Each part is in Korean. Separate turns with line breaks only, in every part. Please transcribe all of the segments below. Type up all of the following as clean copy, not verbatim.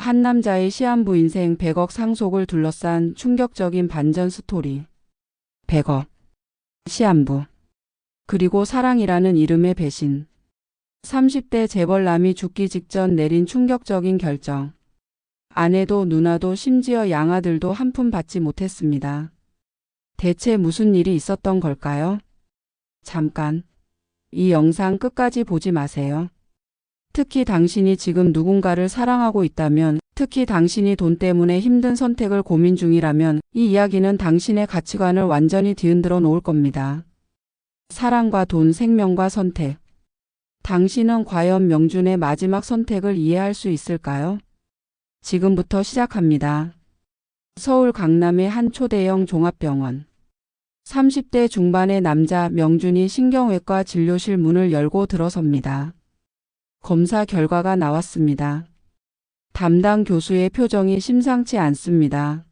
한 남자의 시한부 인생 100억 상속을 둘러싼 충격적인 반전 스토리. 100억. 시한부. 그리고 사랑이라는 이름의 배신. 30대 재벌남이 죽기 직전 내린 충격적인 결정. 아내도 누나도 심지어 양아들도 한 푼 받지 못했습니다. 대체 무슨 일이 있었던 걸까요? 잠깐. 이 영상 끝까지 보지 마세요. 특히 당신이 지금 누군가를 사랑하고 있다면, 특히 당신이 돈 때문에 힘든 선택을 고민 중이라면 이 이야기는 당신의 가치관을 완전히 뒤흔들어 놓을 겁니다. 사랑과 돈, 생명과 선택. 당신은 과연 명준의 마지막 선택을 이해할 수 있을까요? 지금부터 시작합니다. 서울 강남의 한 초대형 종합병원. 30대 중반의 남자 명준이 신경외과 진료실 문을 열고 들어섭니다. 검사 결과가 나왔습니다. 담당 교수의 표정이 심상치 않습니다.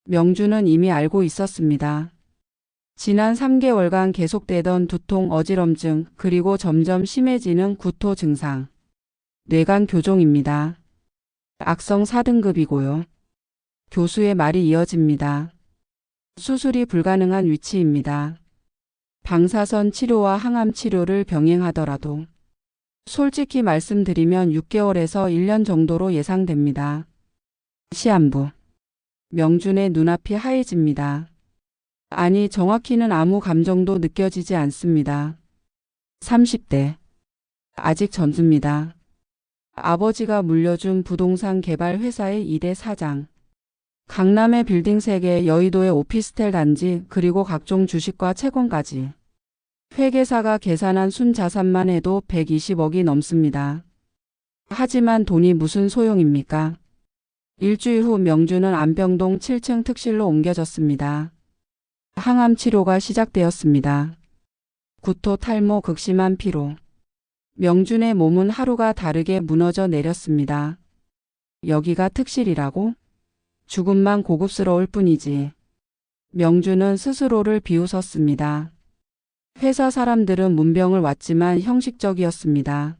명준은 이미 알고 있었습니다. 지난 3개월간 계속되던 두통, 어지럼증, 그리고 점점 심해지는 구토 증상. 뇌관 교종입니다. 악성 4등급이고요. 교수의 말이 이어집니다. 수술이 불가능한 위치입니다. 방사선 치료와 항암 치료를 병행하더라도 솔직히 말씀드리면 6개월에서 1년 정도로 예상됩니다. 시한부. 명준의 눈앞이 하얘집니다. 아니, 정확히는 아무 감정도 느껴지지 않습니다. 30대. 아직 전주입니다. 아버지가 물려준 부동산 개발 회사의 2대 사장. 강남의 빌딩 3개, 여의도의 오피스텔 단지, 그리고 각종 주식과 채권까지. 회계사가 계산한 순자산만 해도 120억이 넘습니다. 하지만 돈이 무슨 소용입니까? 일주일 후 명준은 안병동 7층 특실로 옮겨졌습니다. 항암 치료가 시작되었습니다. 구토, 탈모, 극심한 피로. 명준의 몸은 하루가 다르게 무너져 내렸습니다. 여기가 특실이라고? 죽음만 고급스러울 뿐이지. 명준은 스스로를 비웃었습니다. 회사 사람들은 문병을 왔지만 형식적이었습니다.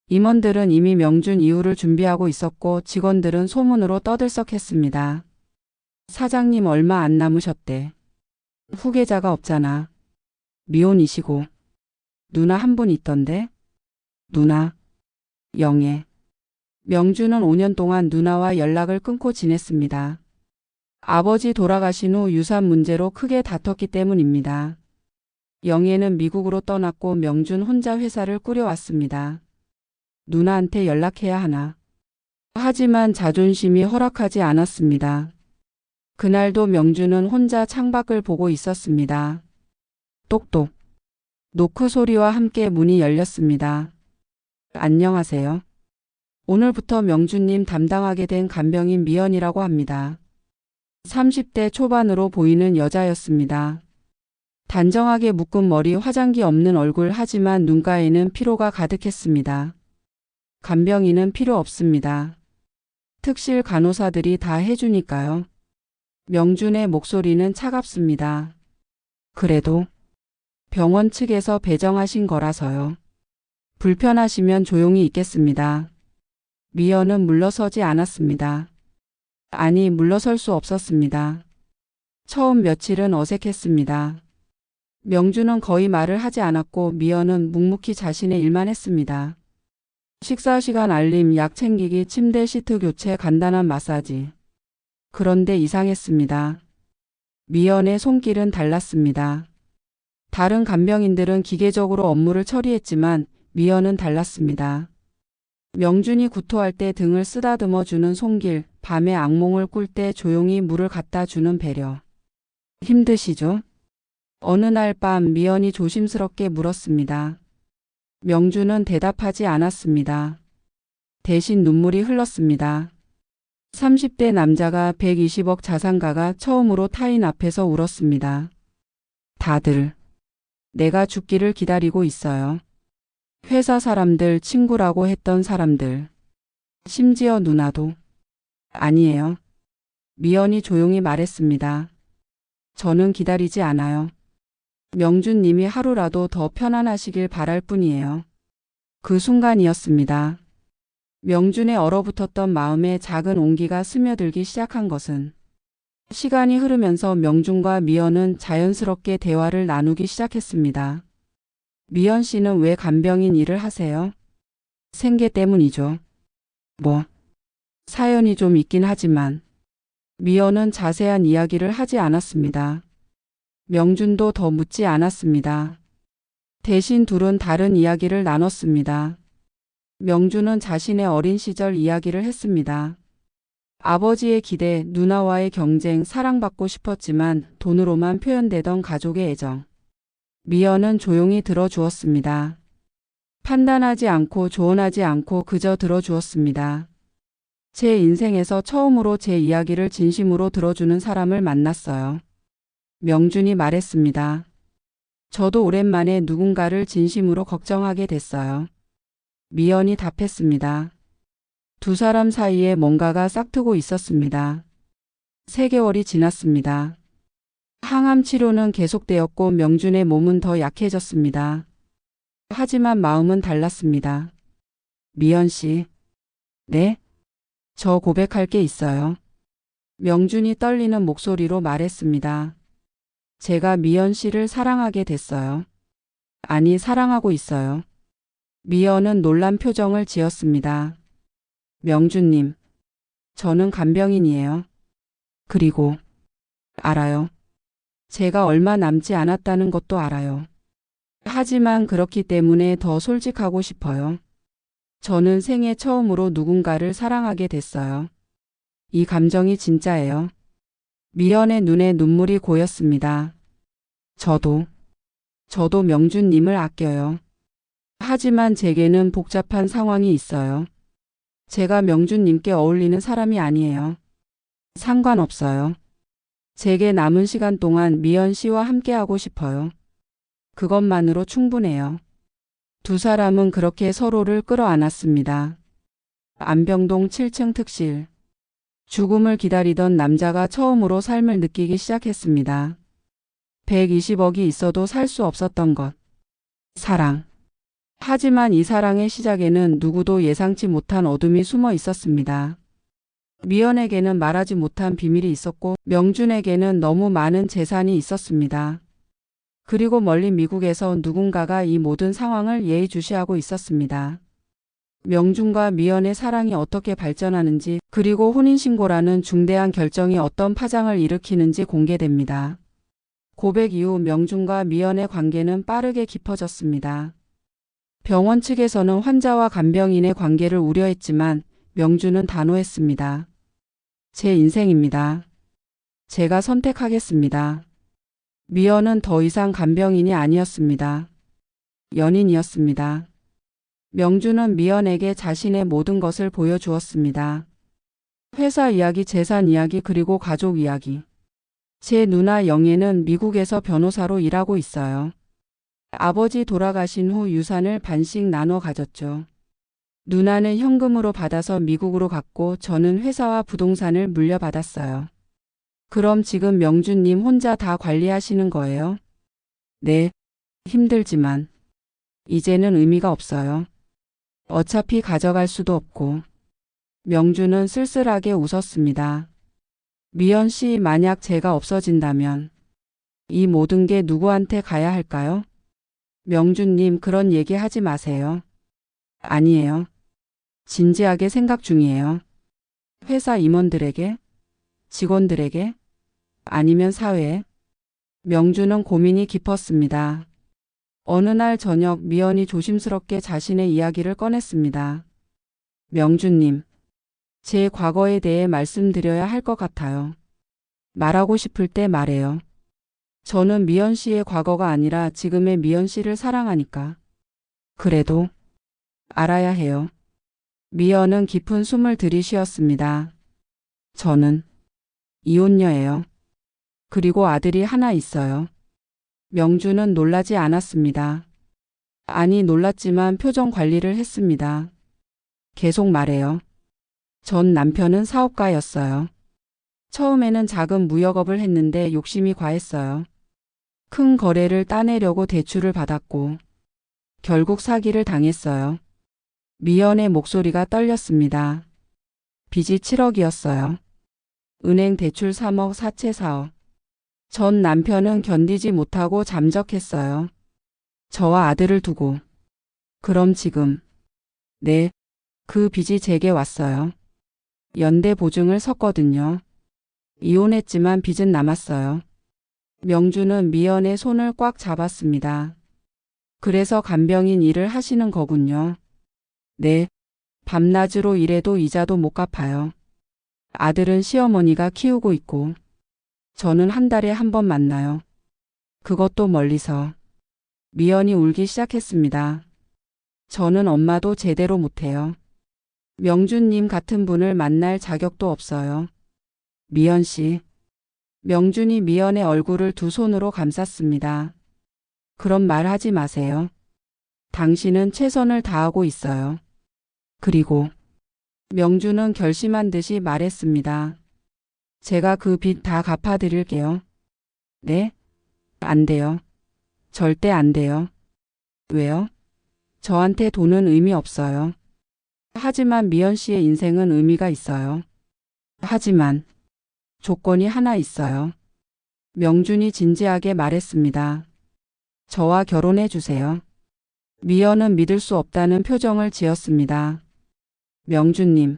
임원들은 이미 명준 이후를 준비하고 있었고 직원들은 소문으로 떠들썩했습니다. 사장님 얼마 안 남으셨대. 후계자가 없잖아. 미혼이시고. 누나 한 분 있던데? 누나. 영애. 명준은 5년 동안 누나와 연락을 끊고 지냈습니다. 아버지 돌아가신 후 유산 문제로 크게 다퉜기 때문입니다. 영애는 미국으로 떠났고 명준 혼자 회사를 꾸려왔습니다. 누나한테 연락해야 하나. 하지만 자존심이 허락하지 않았습니다. 그날도 명준은 혼자 창밖을 보고 있었습니다. 똑똑. 노크 소리와 함께 문이 열렸습니다. 안녕하세요. 오늘부터 명준님 담당하게 된 간병인 미연이라고 합니다. 30대 초반으로 보이는 여자였습니다. 단정하게 묶은 머리, 화장기 없는 얼굴, 하지만 눈가에는 피로가 가득했습니다. 간병인은 필요 없습니다. 특실 간호사들이 다 해주니까요. 명준의 목소리는 차갑습니다. 그래도 병원 측에서 배정하신 거라서요. 불편하시면 조용히 있겠습니다. 미연은 물러서지 않았습니다. 아니, 물러설 수 없었습니다. 처음 며칠은 어색했습니다. 명준은 거의 말을 하지 않았고 미연은 묵묵히 자신의 일만 했습니다. 식사 시간 알림, 약 챙기기, 침대 시트 교체, 간단한 마사지. 그런데 이상했습니다. 미연의 손길은 달랐습니다. 다른 간병인들은 기계적으로 업무를 처리했지만 미연은 달랐습니다. 명준이 구토할 때 등을 쓰다듬어 주는 손길, 밤에 악몽을 꿀 때 조용히 물을 갖다 주는 배려. 힘드시죠? 어느 날 밤 미연이 조심스럽게 물었습니다. 명준은 대답하지 않았습니다. 대신 눈물이 흘렀습니다. 30대 남자가 120억 자산가가 처음으로 타인 앞에서 울었습니다. 다들 내가 죽기를 기다리고 있어요. 회사 사람들, 친구라고 했던 사람들. 심지어 누나도. 아니에요. 미연이 조용히 말했습니다. 저는 기다리지 않아요. 명준님이 하루라도 더 편안하시길 바랄 뿐이에요. 그 순간이었습니다. 명준의 얼어붙었던 마음에 작은 온기가 스며들기 시작한 것은 시간이 흐르면서 명준과 미연은 자연스럽게 대화를 나누기 시작했습니다. 미연 씨는 왜 간병인 일을 하세요? 생계 때문이죠. 뭐, 사연이 좀 있긴 하지만 미연은 자세한 이야기를 하지 않았습니다. 명준도 더 묻지 않았습니다. 대신 둘은 다른 이야기를 나눴습니다. 명준은 자신의 어린 시절 이야기를 했습니다. 아버지의 기대, 누나와의 경쟁, 사랑받고 싶었지만 돈으로만 표현되던 가족의 애정. 미연은 조용히 들어주었습니다. 판단하지 않고 조언하지 않고 그저 들어주었습니다. 제 인생에서 처음으로 제 이야기를 진심으로 들어주는 사람을 만났어요. 명준이 말했습니다. 저도 오랜만에 누군가를 진심으로 걱정하게 됐어요. 미연이 답했습니다. 두 사람 사이에 뭔가가 싹트고 있었습니다. 3개월이 지났습니다. 항암 치료는 계속되었고 명준의 몸은 더 약해졌습니다. 하지만 마음은 달랐습니다. 미연 씨. 네? 저 고백할 게 있어요. 명준이 떨리는 목소리로 말했습니다. 제가 미연 씨를 사랑하게 됐어요. 아니, 사랑하고 있어요. 미연은 놀란 표정을 지었습니다. 명준님, 저는 간병인이에요. 그리고 알아요. 제가 얼마 남지 않았다는 것도 알아요. 하지만 그렇기 때문에 더 솔직하고 싶어요. 저는 생애 처음으로 누군가를 사랑하게 됐어요. 이 감정이 진짜예요. 미연의 눈에 눈물이 고였습니다. 저도 명준님을 아껴요. 하지만 제게는 복잡한 상황이 있어요. 제가 명준님께 어울리는 사람이 아니에요. 상관없어요. 제게 남은 시간 동안 미연 씨와 함께하고 싶어요. 그것만으로 충분해요. 두 사람은 그렇게 서로를 끌어안았습니다. 안병동 7층 특실. 죽음을 기다리던 남자가 처음으로 삶을 느끼기 시작했습니다. 120억이 있어도 살 수 없었던 것. 사랑. 하지만 이 사랑의 시작에는 누구도 예상치 못한 어둠이 숨어 있었습니다. 미연에게는 말하지 못한 비밀이 있었고 명준에게는 너무 많은 재산이 있었습니다. 그리고 멀리 미국에서 누군가가 이 모든 상황을 예의주시하고 있었습니다. 명준과 미연의 사랑이 어떻게 발전하는지 그리고 혼인신고라는 중대한 결정이 어떤 파장을 일으키는지 공개됩니다. 고백 이후 명준과 미연의 관계는 빠르게 깊어졌습니다. 병원 측에서는 환자와 간병인의 관계를 우려했지만 명준은 단호했습니다. 제 인생입니다. 제가 선택하겠습니다. 미연은 더 이상 간병인이 아니었습니다. 연인이었습니다. 명준은 미연에게 자신의 모든 것을 보여주었습니다. 회사 이야기, 재산 이야기, 그리고 가족 이야기. 제 누나 영애는 미국에서 변호사로 일하고 있어요. 아버지 돌아가신 후 유산을 반씩 나눠 가졌죠. 누나는 현금으로 받아서 미국으로 갔고 저는 회사와 부동산을 물려받았어요. 그럼 지금 명준님 혼자 다 관리하시는 거예요? 네, 힘들지만 이제는 의미가 없어요. 어차피 가져갈 수도 없고. 명준은 쓸쓸하게 웃었습니다. 미연 씨, 만약 제가 없어진다면 이 모든 게 누구한테 가야 할까요? 명준님, 그런 얘기 하지 마세요. 아니에요. 진지하게 생각 중이에요. 회사 임원들에게? 직원들에게? 아니면 사회에? 명준은 고민이 깊었습니다. 어느 날 저녁 미연이 조심스럽게 자신의 이야기를 꺼냈습니다. 명준님, 제 과거에 대해 말씀드려야 할 것 같아요. 말하고 싶을 때 말해요. 저는 미연 씨의 과거가 아니라 지금의 미연 씨를 사랑하니까. 그래도 알아야 해요. 미연은 깊은 숨을 들이쉬었습니다. 저는 이혼녀예요. 그리고 아들이 하나 있어요. 명준은 놀라지 않았습니다. 아니, 놀랐지만 표정 관리를 했습니다. 계속 말해요. 전 남편은 사업가였어요. 처음에는 작은 무역업을 했는데 욕심이 과했어요. 큰 거래를 따내려고 대출을 받았고 결국 사기를 당했어요. 미연의 목소리가 떨렸습니다. 빚이 7억이었어요. 은행 대출 3억, 사채 4억. 전 남편은 견디지 못하고 잠적했어요. 저와 아들을 두고. 그럼 지금. 네, 그 빚이 제게 왔어요. 연대 보증을 섰거든요. 이혼했지만 빚은 남았어요. 명주는 미연의 손을 꽉 잡았습니다. 그래서 간병인 일을 하시는 거군요. 네, 밤낮으로 일해도 이자도 못 갚아요. 아들은 시어머니가 키우고 있고 저는 한 달에 한 번 만나요. 그것도 멀리서. 미연이 울기 시작했습니다. 저는 엄마도 제대로 못해요. 명준님 같은 분을 만날 자격도 없어요. 미연 씨. 명준이 미연의 얼굴을 두 손으로 감쌌습니다. 그런 말 하지 마세요. 당신은 최선을 다하고 있어요. 그리고 명준은 결심한 듯이 말했습니다. 제가 그 빚 다 갚아드릴게요. 네? 안 돼요. 절대 안 돼요. 왜요? 저한테 돈은 의미 없어요. 하지만 미연 씨의 인생은 의미가 있어요. 하지만 조건이 하나 있어요. 명준이 진지하게 말했습니다. 저와 결혼해 주세요. 미연은 믿을 수 없다는 표정을 지었습니다. 명준님,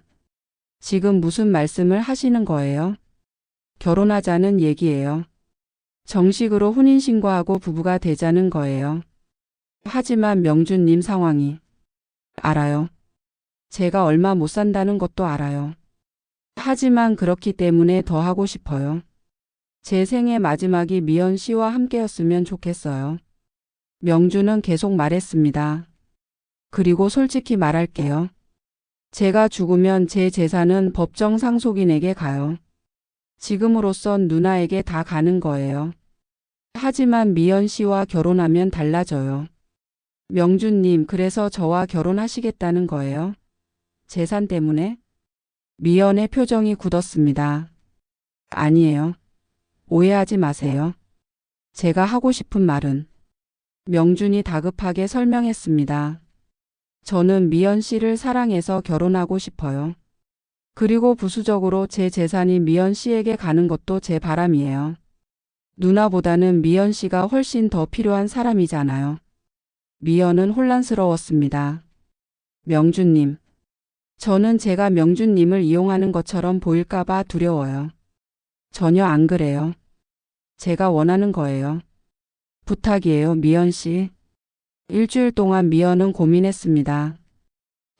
지금 무슨 말씀을 하시는 거예요? 결혼하자는 얘기예요. 정식으로 혼인신고하고 부부가 되자는 거예요. 하지만 명준님 상황이. 알아요. 제가 얼마 못 산다는 것도 알아요. 하지만 그렇기 때문에 더 하고 싶어요. 제 생의 마지막이 미연 씨와 함께였으면 좋겠어요. 명준은 계속 말했습니다. 그리고 솔직히 말할게요. 제가 죽으면 제 재산은 법정 상속인에게 가요. 지금으로선 누나에게 다 가는 거예요. 하지만 미연 씨와 결혼하면 달라져요. 명준님, 그래서 저와 결혼하시겠다는 거예요? 재산 때문에? 미연의 표정이 굳었습니다. 아니에요. 오해하지 마세요. 제가 하고 싶은 말은. 명준이 다급하게 설명했습니다. 저는 미연 씨를 사랑해서 결혼하고 싶어요. 그리고 부수적으로 제 재산이 미연 씨에게 가는 것도 제 바람이에요. 누나보다는 미연 씨가 훨씬 더 필요한 사람이잖아요. 미연은 혼란스러웠습니다. 명준님, 저는 제가 명준님을 이용하는 것처럼 보일까봐 두려워요. 전혀 안 그래요. 제가 원하는 거예요. 부탁이에요, 미연 씨. 일주일 동안 미연은 고민했습니다.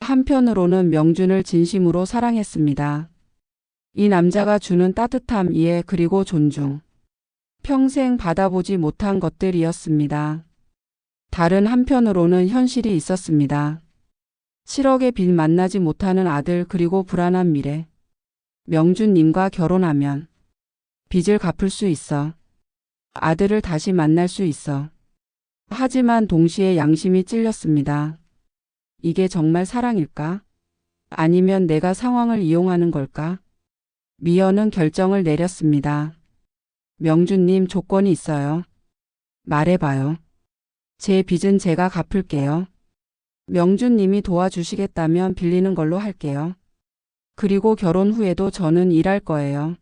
한편으로는 명준을 진심으로 사랑했습니다. 이 남자가 주는 따뜻함, 이해 그리고 존중. 평생 받아보지 못한 것들이었습니다. 다른 한편으로는 현실이 있었습니다. 7억의 빚, 만나지 못하는 아들, 그리고 불안한 미래. 명준님과 결혼하면 빚을 갚을 수 있어. 아들을 다시 만날 수 있어. 하지만 동시에 양심이 찔렸습니다. 이게 정말 사랑일까? 아니면 내가 상황을 이용하는 걸까? 미연은 결정을 내렸습니다. 명준님, 조건이 있어요. 말해봐요. 제 빚은 제가 갚을게요. 명준님이 도와주시겠다면 빌리는 걸로 할게요. 그리고 결혼 후에도 저는 일할 거예요.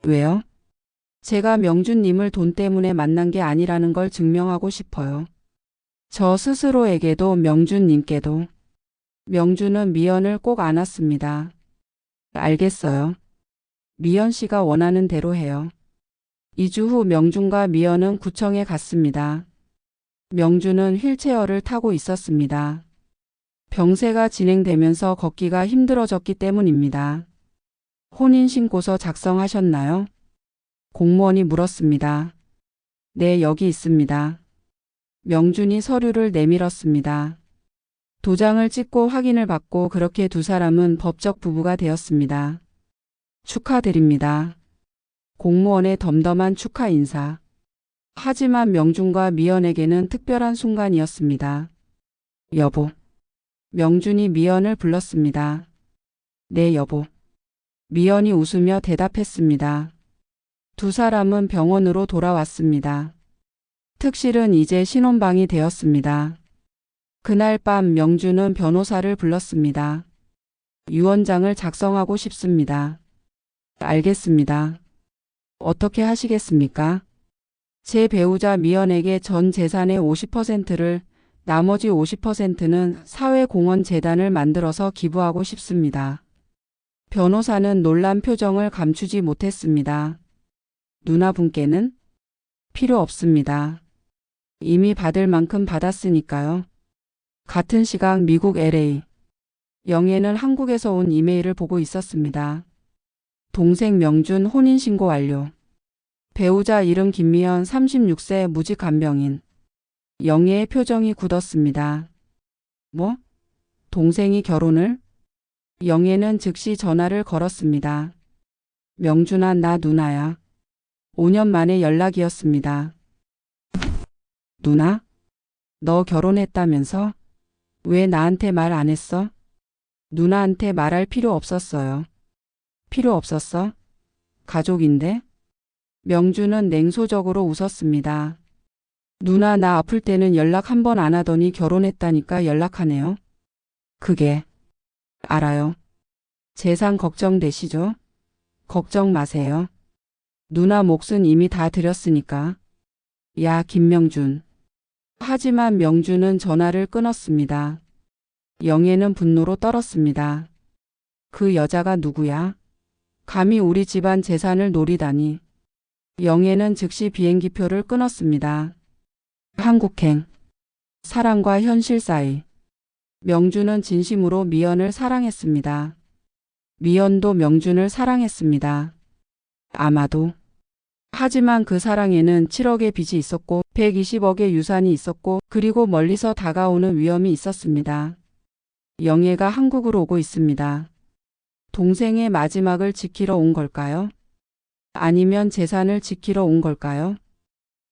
왜요? 제가 명준님을 돈 때문에 만난 게 아니라는 걸 증명하고 싶어요. 저 스스로에게도 명준님께도. 명준은 미연을 꼭 안았습니다. 알겠어요. 미연 씨가 원하는 대로 해요. 2주 후 명준과 미연은 구청에 갔습니다. 명준은 휠체어를 타고 있었습니다. 병세가 진행되면서 걷기가 힘들어졌기 때문입니다. 혼인신고서 작성하셨나요? 공무원이 물었습니다. 네, 여기 있습니다. 명준이 서류를 내밀었습니다. 도장을 찍고 확인을 받고 그렇게 두 사람은 법적 부부가 되었습니다. 축하드립니다. 공무원의 덤덤한 축하 인사. 하지만 명준과 미연에게는 특별한 순간이었습니다. 여보. 명준이 미연을 불렀습니다. 네, 여보. 미연이 웃으며 대답했습니다. 두 사람은 병원으로 돌아왔습니다. 특실은 이제 신혼방이 되었습니다. 그날 밤 명주는 변호사를 불렀습니다. 유언장을 작성하고 싶습니다. 알겠습니다. 어떻게 하시겠습니까? 제 배우자 미연에게 전 재산의 50%를, 나머지 50%는 사회공헌재단을 만들어서 기부하고 싶습니다. 변호사는 놀란 표정을 감추지 못했습니다. 누나분께는? 필요 없습니다. 이미 받을 만큼 받았으니까요. 같은 시각 미국 LA. 영애는 한국에서 온 이메일을 보고 있었습니다. 동생 명준 혼인신고 완료. 배우자 이름 김미연 36세 무직 간병인. 영애의 표정이 굳었습니다. 뭐? 동생이 결혼을? 영애는 즉시 전화를 걸었습니다. 명준아, 나 누나야. 5년 만에 연락이었습니다. 누나? 너 결혼했다면서? 왜 나한테 말 안 했어? 누나한테 말할 필요 없었어요. 필요 없었어? 가족인데? 명준은 냉소적으로 웃었습니다. 누나, 나 아플 때는 연락 한 번 안 하더니 결혼했다니까 연락하네요. 그게 알아요. 재산 걱정되시죠? 걱정 마세요. 누나 몫은 이미 다 드렸으니까. 야, 김명준. 하지만 명준은 전화를 끊었습니다. 영애는 분노로 떨었습니다. 그 여자가 누구야? 감히 우리 집안 재산을 노리다니. 영애는 즉시 비행기표를 끊었습니다. 한국행. 사랑과 현실 사이. 명준은 진심으로 미연을 사랑했습니다. 미연도 명준을 사랑했습니다. 아마도. 하지만 그 사랑에는 7억의 빚이 있었고 120억의 유산이 있었고 그리고 멀리서 다가오는 위험이 있었습니다. 영애가 한국으로 오고 있습니다. 동생의 마지막을 지키러 온 걸까요? 아니면 재산을 지키러 온 걸까요?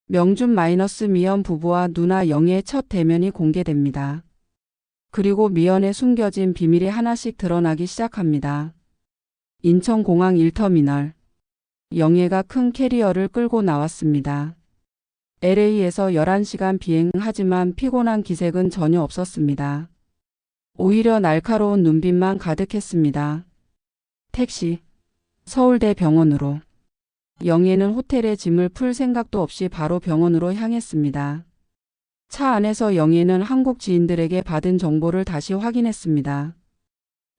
명준 마이너스 미연 부부와 누나 영애의 첫 대면이 공개됩니다. 그리고 미연의 숨겨진 비밀이 하나씩 드러나기 시작합니다. 인천공항 1터미널. 영애가 큰 캐리어를 끌고 나왔습니다. LA에서 11시간 비행하지만 피곤한 기색은 전혀 없었습니다. 오히려 날카로운 눈빛만 가득했습니다. 택시. 서울대 병원으로. 영애는 호텔에 짐을 풀 생각도 없이 바로 병원으로 향했습니다. 차 안에서 영애는 한국 지인들에게 받은 정보를 다시 확인했습니다.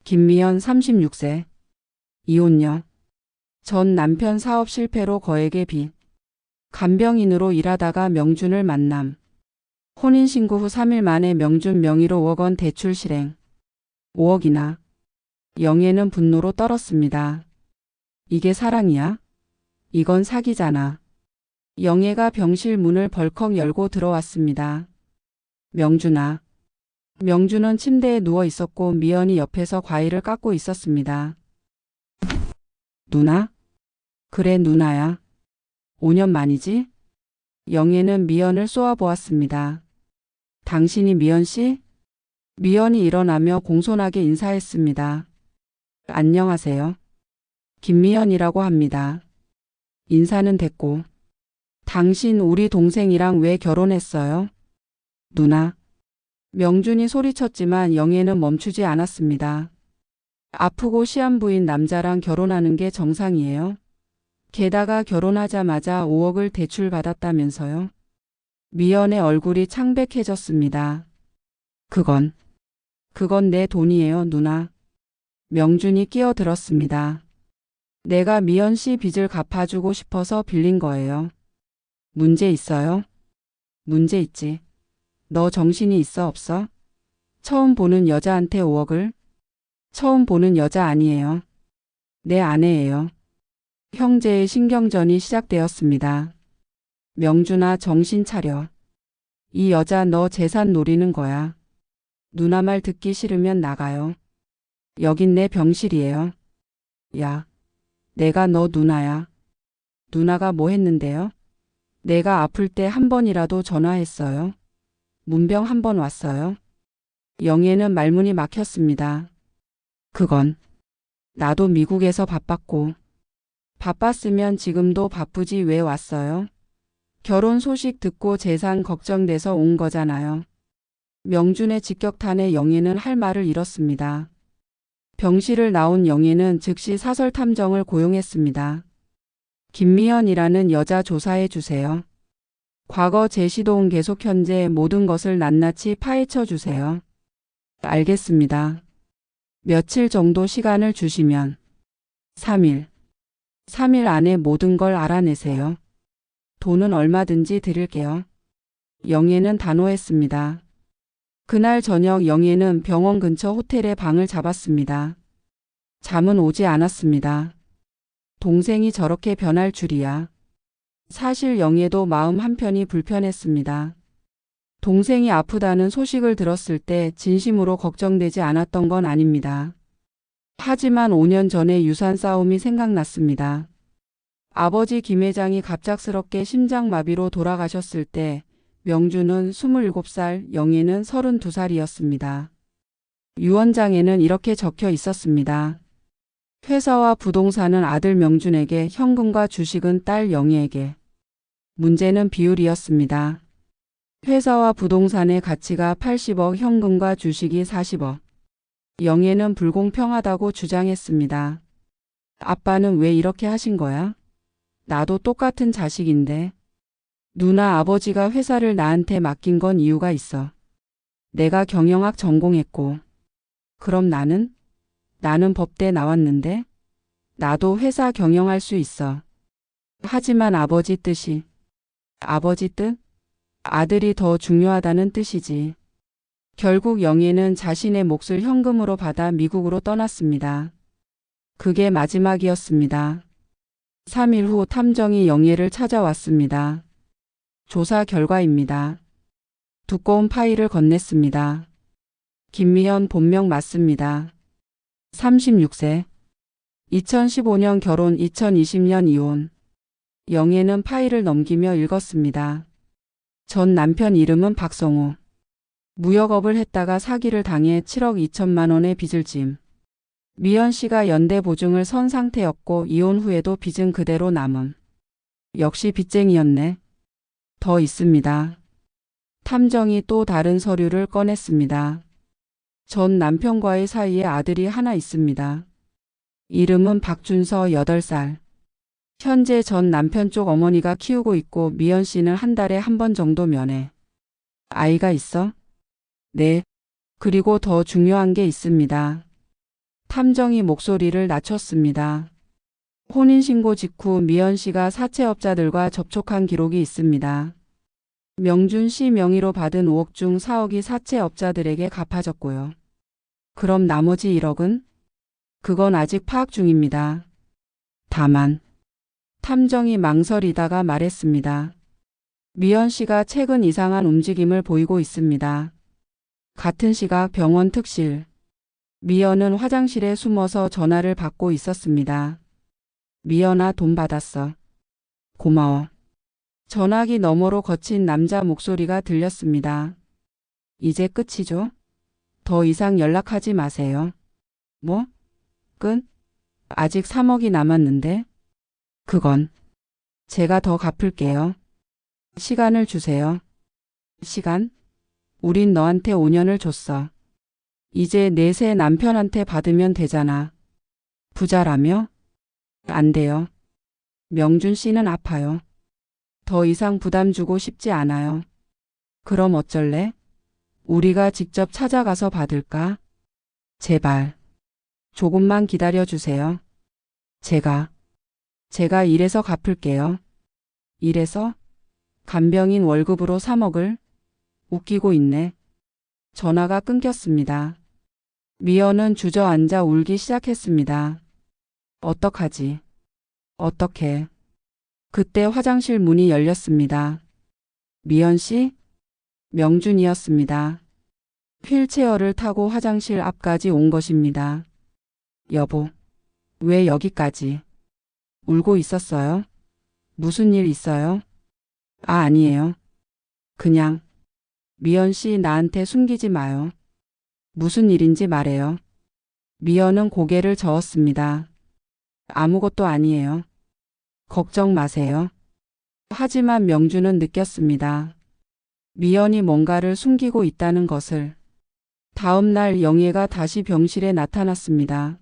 김미연 36세. 이혼녀. 전 남편 사업 실패로 거액의 빚. 간병인으로 일하다가 명준을 만남. 혼인신고 후 3일 만에 명준 명의로 5억 원 대출 실행. 5억이나. 영애는 분노로 떨었습니다. 이게 사랑이야? 이건 사기잖아. 영애가 병실 문을 벌컥 열고 들어왔습니다. 명준아. 명준은 침대에 누워 있었고 미연이 옆에서 과일을 깎고 있었습니다. 누나? 그래, 누나야. 5년 만이지? 영애는 미연을 쏘아보았습니다. 당신이 미연 씨? 미연이 일어나며 공손하게 인사했습니다. 안녕하세요. 김미연이라고 합니다. 인사는 됐고. 당신 우리 동생이랑 왜 결혼했어요? 누나. 명준이 소리쳤지만 영애는 멈추지 않았습니다. 아프고 시한부인 남자랑 결혼하는 게 정상이에요. 게다가 결혼하자마자 5억을 대출받았다면서요. 미연의 얼굴이 창백해졌습니다. 그건 내 돈이에요, 누나. 명준이 끼어들었습니다. 내가 미연 씨 빚을 갚아주고 싶어서 빌린 거예요. 문제 있어요? 문제 있지. 너 정신이 있어 없어? 처음 보는 여자한테 5억을? 처음 보는 여자 아니에요. 내 아내예요. 형제의 신경전이 시작되었습니다. 명준아, 정신 차려. 이 여자 너 재산 노리는 거야. 누나 말 듣기 싫으면 나가요. 여긴 내 병실이에요. 야, 내가 너 누나야. 누나가 뭐 했는데요? 내가 아플 때 한 번이라도 전화했어요. 문병 한 번 왔어요. 영애는 말문이 막혔습니다. 그건 나도 미국에서 바빴고. 바빴으면 지금도 바쁘지 왜 왔어요? 결혼 소식 듣고 재산 걱정돼서 온 거잖아요. 명준의 직격탄에 영애는 할 말을 잃었습니다. 병실을 나온 영애는 즉시 사설 탐정을 고용했습니다. 김미연이라는 여자 조사해 주세요. 과거 제시도은 계속 현재 모든 것을 낱낱이 파헤쳐 주세요. 알겠습니다. 며칠 정도 시간을 주시면 3일. 3일 안에 모든 걸 알아내세요. 돈은 얼마든지 드릴게요. 영애는 단호했습니다. 그날 저녁 영애는 병원 근처 호텔에 방을 잡았습니다. 잠은 오지 않았습니다. 동생이 저렇게 변할 줄이야. 사실 영애도 마음 한편이 불편했습니다. 동생이 아프다는 소식을 들었을 때 진심으로 걱정되지 않았던 건 아닙니다. 하지만 5년 전의 유산 싸움이 생각났습니다. 아버지 김 회장이 갑작스럽게 심장마비로 돌아가셨을 때 명준은 27살, 영애는 32살이었습니다. 유언장에는 이렇게 적혀 있었습니다. 회사와 부동산은 아들 명준에게, 현금과 주식은 딸 영애에게. 문제는 비율이었습니다. 회사와 부동산의 가치가 80억, 현금과 주식이 40억. 영애는 불공평하다고 주장했습니다. 아빠는 왜 이렇게 하신 거야? 나도 똑같은 자식인데. 누나 아버지가 회사를 나한테 맡긴 건 이유가 있어. 내가 경영학 전공했고. 그럼 나는? 나는 법대 나왔는데. 나도 회사 경영할 수 있어. 하지만 아버지 뜻이. 아버지 뜻? 아들이 더 중요하다는 뜻이지. 결국 영애는 자신의 몫을 현금으로 받아 미국으로 떠났습니다. 그게 마지막이었습니다. 3일 후 탐정이 영애를 찾아왔습니다. 조사 결과입니다. 두꺼운 파일을 건넸습니다. 김미연 본명 맞습니다. 36세. 2015년 결혼, 2020년 이혼. 영애는 파일을 넘기며 읽었습니다. 전 남편 이름은 박성우. 무역업을 했다가 사기를 당해 7억 2천만 원의 빚을 짐. 미연 씨가 연대 보증을 선 상태였고 이혼 후에도 빚은 그대로 남음. 역시 빚쟁이였네. 더 있습니다. 탐정이 또 다른 서류를 꺼냈습니다. 전 남편과의 사이에 아들이 하나 있습니다. 이름은 박준서 8살. 현재 전 남편 쪽 어머니가 키우고 있고 미연 씨는 한 달에 한 번 정도 면회. 아이가 있어? 네. 그리고 더 중요한 게 있습니다. 탐정이 목소리를 낮췄습니다. 혼인신고 직후 미연 씨가 사채업자들과 접촉한 기록이 있습니다. 명준 씨 명의로 받은 5억 중 4억이 사채업자들에게 갚아졌고요. 그럼 나머지 1억은? 그건 아직 파악 중입니다. 다만 탐정이 망설이다가 말했습니다. 미연 씨가 최근 이상한 움직임을 보이고 있습니다. 같은 시각 병원 특실. 미연은 화장실에 숨어서 전화를 받고 있었습니다. 미연아, 돈 받았어. 고마워. 전화기 너머로 거친 남자 목소리가 들렸습니다. 이제 끝이죠? 더 이상 연락하지 마세요. 뭐? 끝? 아직 3억이 남았는데? 그건 제가 더 갚을게요. 시간을 주세요. 시간? 우린 너한테 5년을 줬어. 이제 내세 남편한테 받으면 되잖아. 부자라며? 안 돼요. 명준 씨는 아파요. 더 이상 부담 주고 싶지 않아요. 그럼 어쩔래? 우리가 직접 찾아가서 받을까? 제발. 조금만 기다려 주세요. 제가 일해서 갚을게요. 일해서? 간병인 월급으로 3억을? 웃기고 있네. 전화가 끊겼습니다. 미연은 주저앉아 울기 시작했습니다. 어떡하지? 어떡해. 그때 화장실 문이 열렸습니다. 미연 씨? 명준이었습니다. 휠체어를 타고 화장실 앞까지 온 것입니다. 여보, 왜 여기까지? 울고 있었어요? 무슨 일 있어요? 아, 아니에요. 그냥. 미연 씨, 나한테 숨기지 마요. 무슨 일인지 말해요. 미연은 고개를 저었습니다. 아무것도 아니에요. 걱정 마세요. 하지만 명준은 느꼈습니다. 미연이 뭔가를 숨기고 있다는 것을. 다음 날 영애가 다시 병실에 나타났습니다.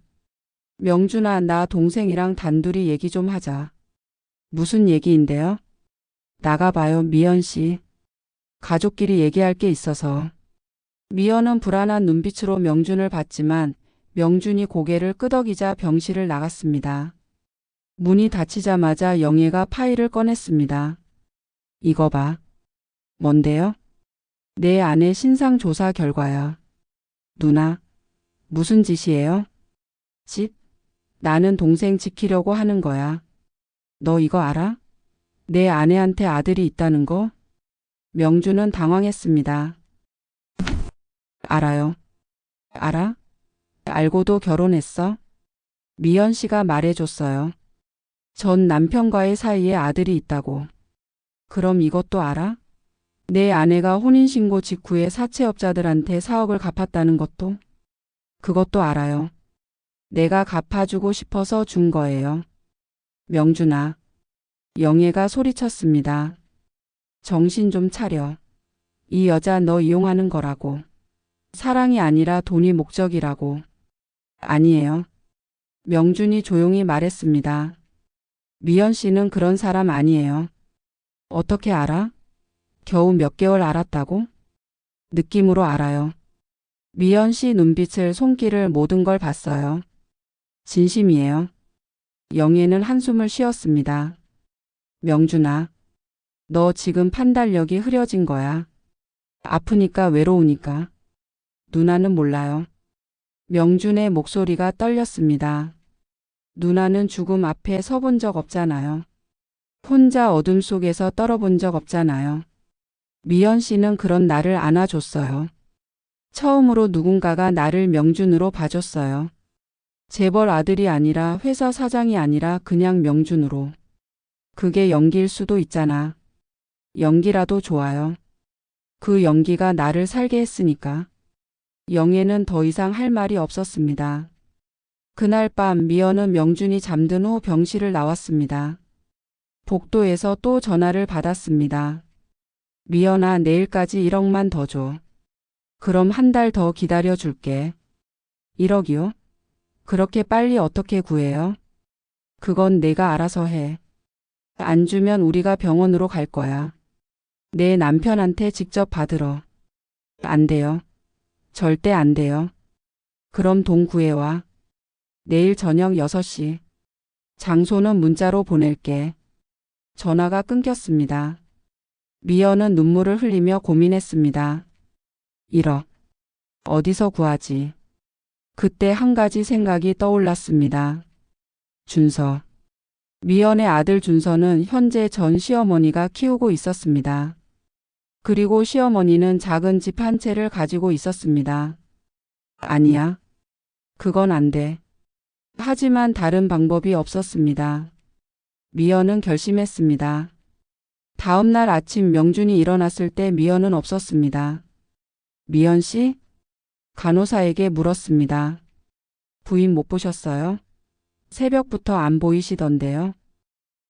명준아, 나 동생이랑 단둘이 얘기 좀 하자. 무슨 얘기인데요? 나가봐요, 미연 씨. 가족끼리 얘기할 게 있어서. 미연은 불안한 눈빛으로 명준을 봤지만 명준이 고개를 끄덕이자 병실을 나갔습니다. 문이 닫히자마자 영애가 파일을 꺼냈습니다. 이거 봐. 뭔데요? 내 아내 신상 조사 결과야. 누나, 무슨 짓이에요? 집? 나는 동생 지키려고 하는 거야. 너 이거 알아? 내 아내한테 아들이 있다는 거? 명준은 당황했습니다. 알아요. 알아? 알고도 결혼했어? 미연 씨가 말해줬어요. 전 남편과의 사이에 아들이 있다고. 그럼 이것도 알아? 내 아내가 혼인신고 직후에 사채업자들한테 4억을 갚았다는 것도? 그것도 알아요. 내가 갚아주고 싶어서 준 거예요. 명준아. 영애가 소리쳤습니다. 정신 좀 차려. 이 여자 너 이용하는 거라고. 사랑이 아니라 돈이 목적이라고. 아니에요. 명준이 조용히 말했습니다. 미연 씨는 그런 사람 아니에요. 어떻게 알아? 겨우 몇 개월 알았다고? 느낌으로 알아요. 미연 씨 눈빛을, 손길을, 모든 걸 봤어요. 진심이에요. 영애는 한숨을 쉬었습니다. 명준아, 너 지금 판단력이 흐려진 거야. 아프니까 외로우니까. 누나는 몰라요. 명준의 목소리가 떨렸습니다. 누나는 죽음 앞에 서본 적 없잖아요. 혼자 어둠 속에서 떨어본 적 없잖아요. 미연 씨는 그런 나를 안아줬어요. 처음으로 누군가가 나를 명준으로 봐줬어요. 재벌 아들이 아니라 회사 사장이 아니라 그냥 명준으로. 그게 연기일 수도 있잖아. 연기라도 좋아요. 그 연기가 나를 살게 했으니까. 영애는 더 이상 할 말이 없었습니다. 그날 밤 미연은 명준이 잠든 후 병실을 나왔습니다. 복도에서 또 전화를 받았습니다. 미연아, 내일까지 1억만 더 줘. 그럼 한 달 더 기다려 줄게. 1억이요? 그렇게 빨리 어떻게 구해요? 그건 내가 알아서 해. 안 주면 우리가 병원으로 갈 거야. 내 남편한테 직접 받으러. 안 돼요. 절대 안 돼요. 그럼 돈 구해와. 내일 저녁 6시. 장소는 문자로 보낼게. 전화가 끊겼습니다. 미연은 눈물을 흘리며 고민했습니다. 1억. 어디서 구하지? 그때 한 가지 생각이 떠올랐습니다. 준서. 미연의 아들 준서는 현재 전 시어머니가 키우고 있었습니다. 그리고 시어머니는 작은 집 한 채를 가지고 있었습니다. 아니야. 그건 안 돼. 하지만 다른 방법이 없었습니다. 미연은 결심했습니다. 다음 날 아침 명준이 일어났을 때 미연은 없었습니다. 미연 씨? 간호사에게 물었습니다. 부인 못 보셨어요? 새벽부터 안 보이시던데요.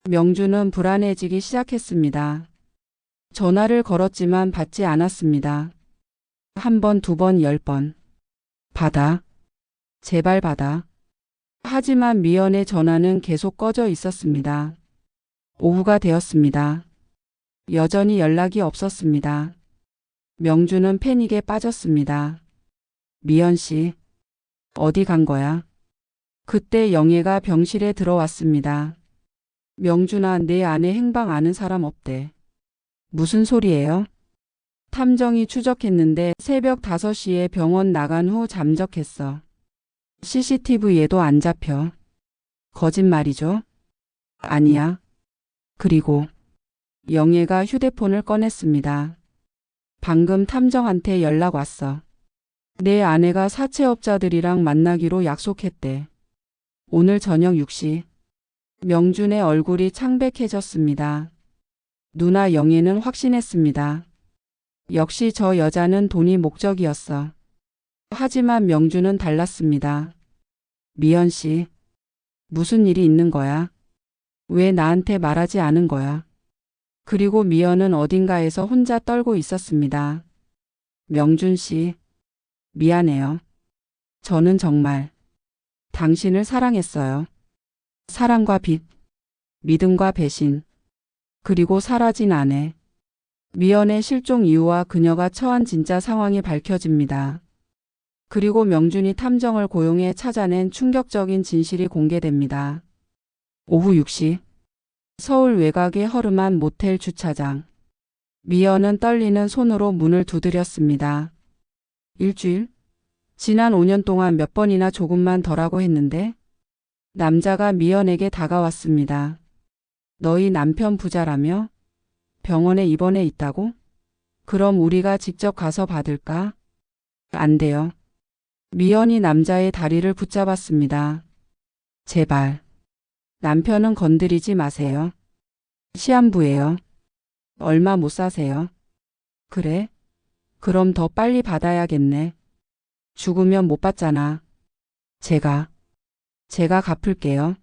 명준은 불안해지기 시작했습니다. 전화를 걸었지만 받지 않았습니다. 1번, 2번, 10번. 받아. 제발 받아. 하지만 미연의 전화는 계속 꺼져 있었습니다. 오후가 되었습니다. 여전히 연락이 없었습니다. 명준은 패닉에 빠졌습니다. 미연 씨, 어디 간 거야? 그때 영애가 병실에 들어왔습니다. 명준아, 내 아내 행방 아는 사람 없대. 무슨 소리예요? 탐정이 추적했는데 새벽 5시에 병원 나간 후 잠적했어. CCTV에도 안 잡혀. 거짓말이죠? 아니야. 그리고 영애가 휴대폰을 꺼냈습니다. 방금 탐정한테 연락 왔어. 내 아내가 사채업자들이랑 만나기로 약속했대. 오늘 저녁 6시. 명준의 얼굴이 창백해졌습니다. 누나 영애는 확신했습니다. 역시 저 여자는 돈이 목적이었어. 하지만 명준은 달랐습니다. 미연 씨, 무슨 일이 있는 거야? 왜 나한테 말하지 않은 거야? 그리고 미연은 어딘가에서 혼자 떨고 있었습니다. 명준 씨, 미안해요. 저는 정말 당신을 사랑했어요. 사랑과 빚, 믿음과 배신, 그리고 사라진 아내. 미연의 실종 이유와 그녀가 처한 진짜 상황이 밝혀집니다. 그리고 명준이 탐정을 고용해 찾아낸 충격적인 진실이 공개됩니다. 오후 6시 서울 외곽의 허름한 모텔 주차장. 미연은 떨리는 손으로 문을 두드렸습니다. 일주일? 지난 5년 동안 몇 번이나 조금만 덜하고 했는데 남자가 미연에게 다가왔습니다. 너희 남편 부자라며? 병원에 입원해 있다고? 그럼 우리가 직접 가서 받을까? 안 돼요. 미연이 남자의 다리를 붙잡았습니다. 제발. 남편은 건드리지 마세요. 시한부예요. 얼마 못 사세요. 그래? 그럼 더 빨리 받아야겠네. 죽으면 못 받잖아. 제가 갚을게요.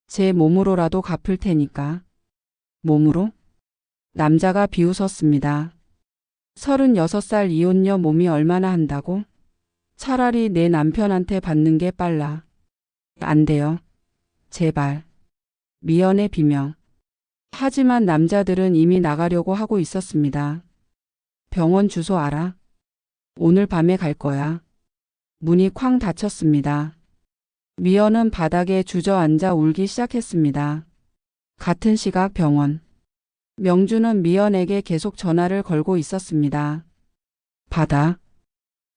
제 몸으로라도 갚을 테니까. 몸으로? 남자가 비웃었습니다. 36살 이혼녀 몸이 얼마나 한다고? 차라리 내 남편한테 받는 게 빨라. 안 돼요. 제발. 미연의 비명. 하지만 남자들은 이미 나가려고 하고 있었습니다. 병원 주소 알아? 오늘 밤에 갈 거야. 문이 쾅 닫혔습니다. 미연은 바닥에 주저앉아 울기 시작했습니다. 같은 시각 병원. 명준은 미연에게 계속 전화를 걸고 있었습니다. 받아.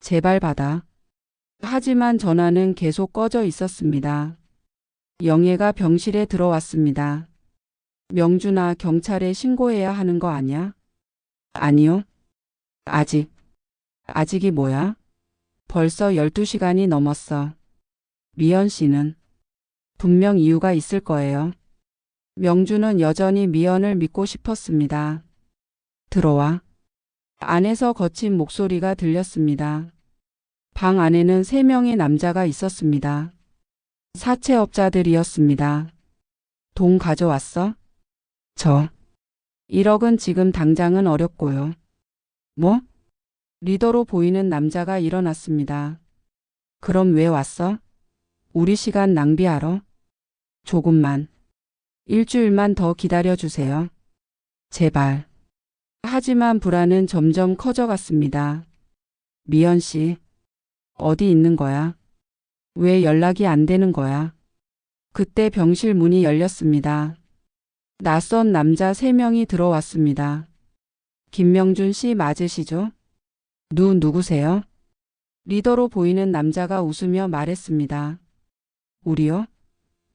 제발 받아. 하지만 전화는 계속 꺼져 있었습니다. 영애가 병실에 들어왔습니다. 명준아, 경찰에 신고해야 하는 거 아니야? 아니요. 아직이 뭐야? 벌써 12시간이 넘었어. 미연 씨는 분명 이유가 있을 거예요. 명준은 여전히 미연을 믿고 싶었습니다. 들어와. 안에서 거친 목소리가 들렸습니다. 방 안에는 3명의 남자가 있었습니다. 사채업자들이었습니다. 돈 가져왔어? 저 1억은 지금 당장은 어렵고요. 뭐? 리더로 보이는 남자가 일어났습니다. 그럼 왜 왔어? 우리 시간 낭비하러? 조금만. 일주일만 더 기다려주세요. 제발. 하지만 불안은 점점 커져갔습니다. 미연 씨, 어디 있는 거야? 왜 연락이 안 되는 거야? 그때 병실 문이 열렸습니다. 낯선 남자 3명이 들어왔습니다. 김명준 씨 맞으시죠? 누구세요? 리더로 보이는 남자가 웃으며 말했습니다. 우리요?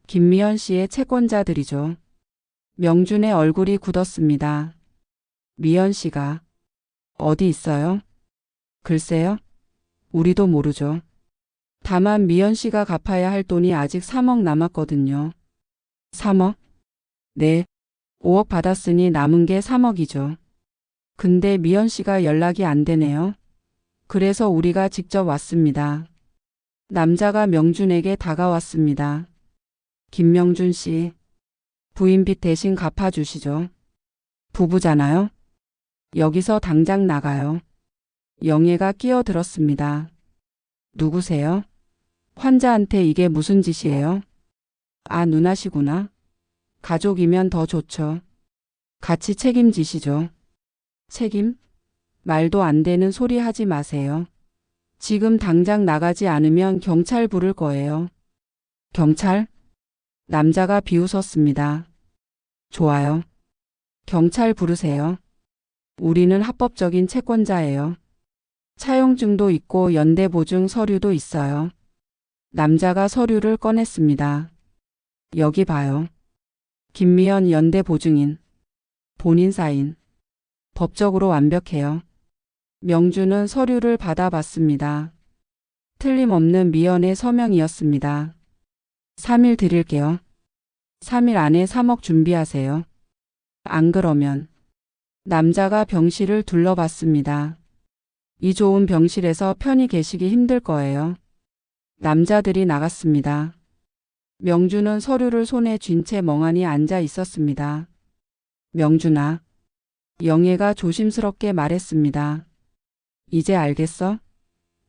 김미연 씨의 채권자들이죠. 명준의 얼굴이 굳었습니다. 미연 씨가 어디 있어요? 글쎄요. 우리도 모르죠. 다만 미연 씨가 갚아야 할 돈이 아직 3억 남았거든요. 3억? 네. 5억 받았으니 남은 게 3억이죠. 근데 미연 씨가 연락이 안 되네요. 그래서 우리가 직접 왔습니다. 남자가 명준에게 다가왔습니다. 김명준 씨, 부인 빚 대신 갚아주시죠. 부부잖아요. 여기서 당장 나가요. 영애가 끼어들었습니다. 누구세요? 환자한테 이게 무슨 짓이에요? 아, 누나시구나. 가족이면 더 좋죠. 같이 책임지시죠. 책임? 말도 안 되는 소리 하지 마세요. 지금 당장 나가지 않으면 경찰 부를 거예요. 경찰? 남자가 비웃었습니다. 좋아요. 경찰 부르세요. 우리는 합법적인 채권자예요. 차용증도 있고 연대보증 서류도 있어요. 남자가 서류를 꺼냈습니다. 여기 봐요. 김미연 연대보증인. 본인 사인. 법적으로 완벽해요. 명준은 서류를 받아봤습니다. 틀림없는 미연의 서명이었습니다. 3일 드릴게요. 3일 안에 3억 준비하세요. 안 그러면. 남자가 병실을 둘러봤습니다. 이 좋은 병실에서 편히 계시기 힘들 거예요. 남자들이 나갔습니다. 명준은 서류를 손에 쥔 채 멍하니 앉아 있었습니다. 명준아, 영애가 조심스럽게 말했습니다. 이제 알겠어?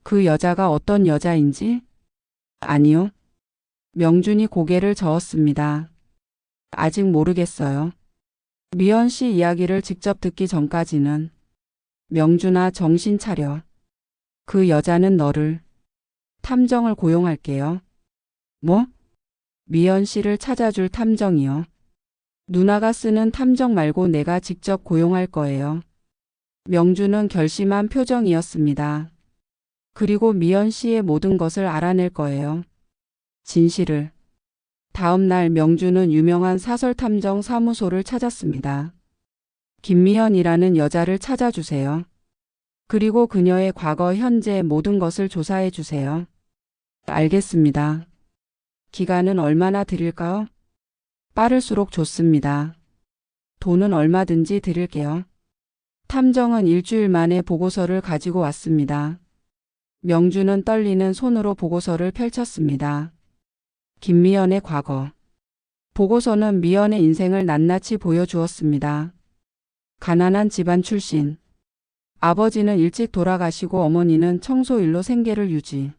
그 여자가 어떤 여자인지? 아니요. 명준이 고개를 저었습니다. 아직 모르겠어요. 미연 씨 이야기를 직접 듣기 전까지는. 명준아, 정신 차려. 그 여자는 너를. 탐정을 고용할게요. 뭐? 미연 씨를 찾아줄 탐정이요. 누나가 쓰는 탐정 말고 내가 직접 고용할 거예요. 명준은 결심한 표정이었습니다. 그리고 미연 씨의 모든 것을 알아낼 거예요. 진실을. 다음 날 명준은 유명한 사설탐정 사무소를 찾았습니다. 김미연이라는 여자를 찾아주세요. 그리고 그녀의 과거, 현재 모든 것을 조사해 주세요. 알겠습니다. 기간은 얼마나 드릴까요? 빠를수록 좋습니다. 돈은 얼마든지 드릴게요. 탐정은 일주일 만에 보고서를 가지고 왔습니다. 명준은 떨리는 손으로 보고서를 펼쳤습니다. 김미연의 과거. 보고서는 미연의 인생을 낱낱이 보여주었습니다. 가난한 집안 출신. 아버지는 일찍 돌아가시고 어머니는 청소일로 생계를 유지.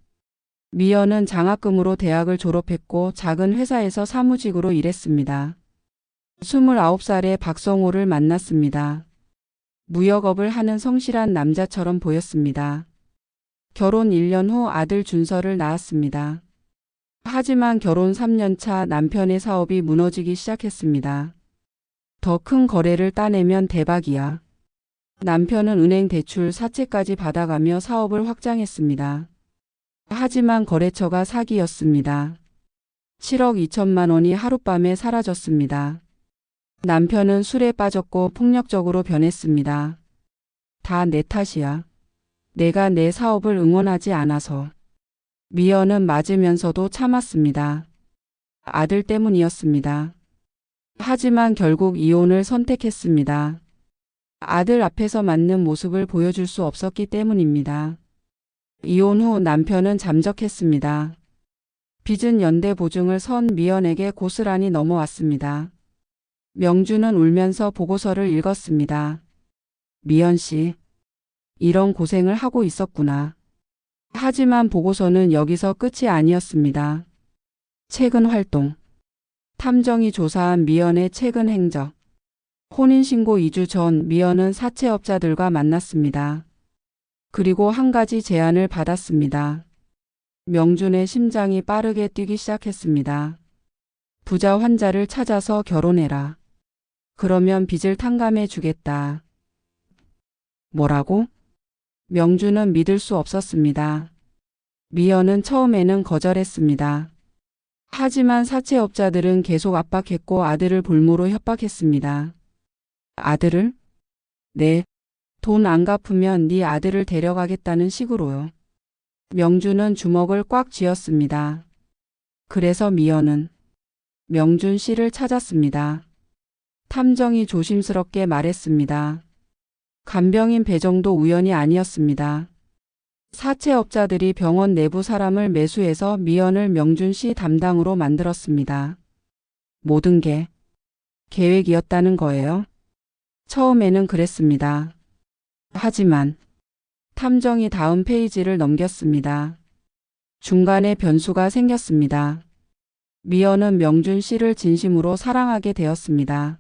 미연은 장학금으로 대학을 졸업했고 작은 회사에서 사무직으로 일했습니다. 29살에 박성호를 만났습니다. 무역업을 하는 성실한 남자처럼 보였습니다. 결혼 1년 후 아들 준서를 낳았습니다. 하지만 결혼 3년 차 남편의 사업이 무너지기 시작했습니다. 더 큰 거래를 따내면 대박이야. 남편은 은행 대출 사채까지 받아가며 사업을 확장했습니다. 하지만 거래처가 사기였습니다. 7억 2천만 원이 하룻밤에 사라졌습니다. 남편은 술에 빠졌고 폭력적으로 변했습니다. 다 내 탓이야. 내가 내 사업을 응원하지 않아서. 미연은 맞으면서도 참았습니다. 아들 때문이었습니다. 하지만 결국 이혼을 선택했습니다. 아들 앞에서 맞는 모습을 보여줄 수 없었기 때문입니다. 이혼 후 남편은 잠적했습니다. 빚은 연대 보증을 선 미연에게 고스란히 넘어왔습니다. 명준은 울면서 보고서를 읽었습니다. 미연 씨, 이런 고생을 하고 있었구나. 하지만 보고서는 여기서 끝이 아니었습니다. 최근 활동. 탐정이 조사한 미연의 최근 행적. 혼인신고 2주 전 미연은 사채업자들과 만났습니다. 그리고 한 가지 제안을 받았습니다. 명준의 심장이 빠르게 뛰기 시작했습니다. 부자 환자를 찾아서 결혼해라. 그러면 빚을 탕감해 주겠다. 뭐라고? 명준은 믿을 수 없었습니다. 미연은 처음에는 거절했습니다. 하지만 사채업자들은 계속 압박했고 아들을 볼모로 협박했습니다. 아들을? 네. 돈 안 갚으면 네 아들을 데려가겠다는 식으로요. 명준은 주먹을 꽉 쥐었습니다. 그래서 미연은 명준 씨를 찾았습니다. 탐정이 조심스럽게 말했습니다. 간병인 배정도 우연이 아니었습니다. 사채업자들이 병원 내부 사람을 매수해서 미연을 명준 씨 담당으로 만들었습니다. 모든 게 계획이었다는 거예요. 처음에는 그랬습니다. 하지만 탐정이 다음 페이지를 넘겼습니다. 중간에 변수가 생겼습니다. 미연은 명준 씨를 진심으로 사랑하게 되었습니다.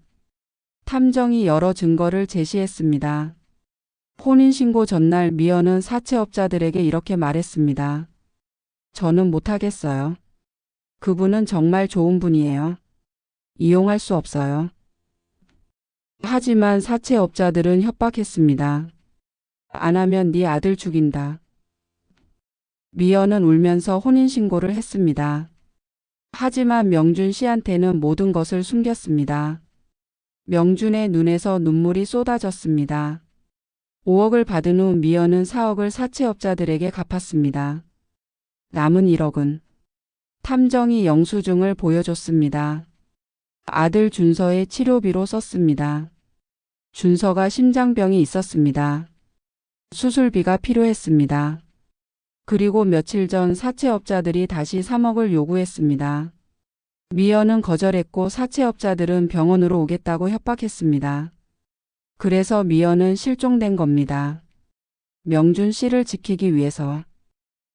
탐정이 여러 증거를 제시했습니다. 혼인신고 전날 미연은 사채업자들에게 이렇게 말했습니다. 저는 못하겠어요. 그분은 정말 좋은 분이에요. 이용할 수 없어요. 하지만 사채업자들은 협박했습니다. 안 하면 네 아들 죽인다. 미연은 울면서 혼인신고를 했습니다. 하지만 명준 씨한테는 모든 것을 숨겼습니다. 명준의 눈에서 눈물이 쏟아졌습니다. 5억을 받은 후 미연은 4억을 사채업자들에게 갚았습니다. 남은 1억은 탐정이 영수증을 보여줬습니다. 아들 준서의 치료비로 썼습니다. 준서가 심장병이 있었습니다. 수술비가 필요했습니다. 그리고 며칠 전 사채업자들이 다시 3억을 요구했습니다. 미연은 거절했고 사채업자들은 병원으로 오겠다고 협박했습니다. 그래서 미연은 실종된 겁니다. 명준 씨를 지키기 위해서.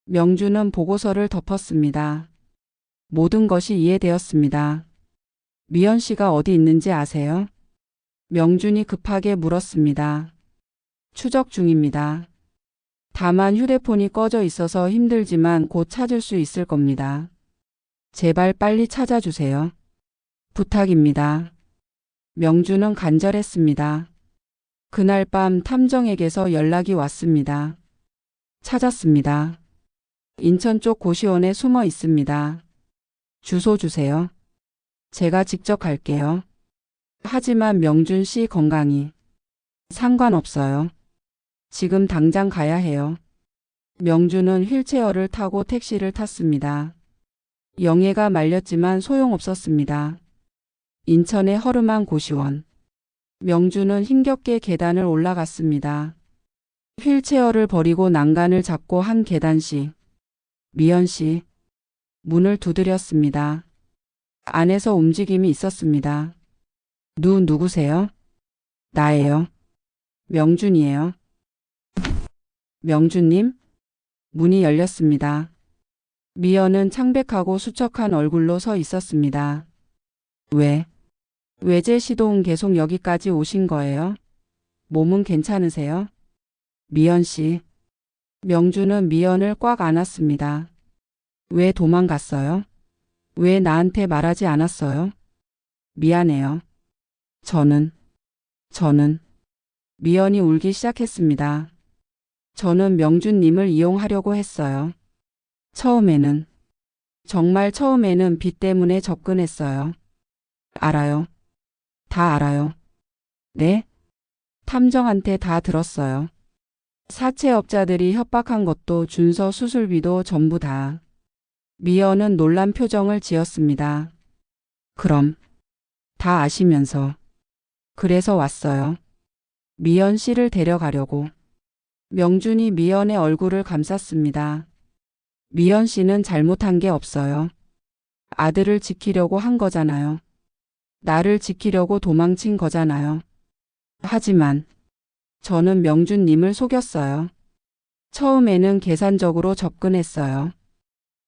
명준은 보고서를 덮었습니다. 모든 것이 이해되었습니다. 미연 씨가 어디 있는지 아세요? 명준이 급하게 물었습니다. 추적 중입니다. 다만 휴대폰이 꺼져 있어서 힘들지만 곧 찾을 수 있을 겁니다. 제발 빨리 찾아주세요. 부탁입니다. 명준은 간절했습니다. 그날 밤 탐정에게서 연락이 왔습니다. 찾았습니다. 인천 쪽 고시원에 숨어 있습니다. 주소 주세요. 제가 직접 갈게요. 하지만 명준 씨 건강이 상관없어요. 지금 당장 가야 해요. 명준은 휠체어를 타고 택시를 탔습니다. 영예가 말렸지만 소용없었습니다. 인천의 허름한 고시원. 명준은 힘겹게 계단을 올라갔습니다. 휠체어를 버리고 난간을 잡고 한 계단씩. 미연 씨. 문을 두드렸습니다. 안에서 움직임이 있었습니다. 누구세요? 나예요. 명준이에요. 명준님? 문이 열렸습니다. 미연은 창백하고 수척한 얼굴로 서 있었습니다. 외제 시동 계속 여기까지 오신 거예요? 몸은 괜찮으세요? 미연 씨. 명준은 미연을 꽉 안았습니다. 왜 도망갔어요? 왜 나한테 말하지 않았어요? 미안해요. 저는 미연이 울기 시작했습니다. 저는 명준님을 이용하려고 했어요. 처음에는, 정말 처음에는 빚 때문에 접근했어요. 알아요. 다 알아요. 네? 탐정한테 다 들었어요. 사채업자들이 협박한 것도 준서 수술비도 전부 다. 미연은 놀란 표정을 지었습니다. 그럼 다 아시면서. 그래서 왔어요. 미연 씨를 데려가려고. 명준이 미연의 얼굴을 감쌌습니다. 미연 씨는 잘못한 게 없어요. 아들을 지키려고 한 거잖아요. 나를 지키려고 도망친 거잖아요. 하지만 저는 명준님을 속였어요. 처음에는 계산적으로 접근했어요.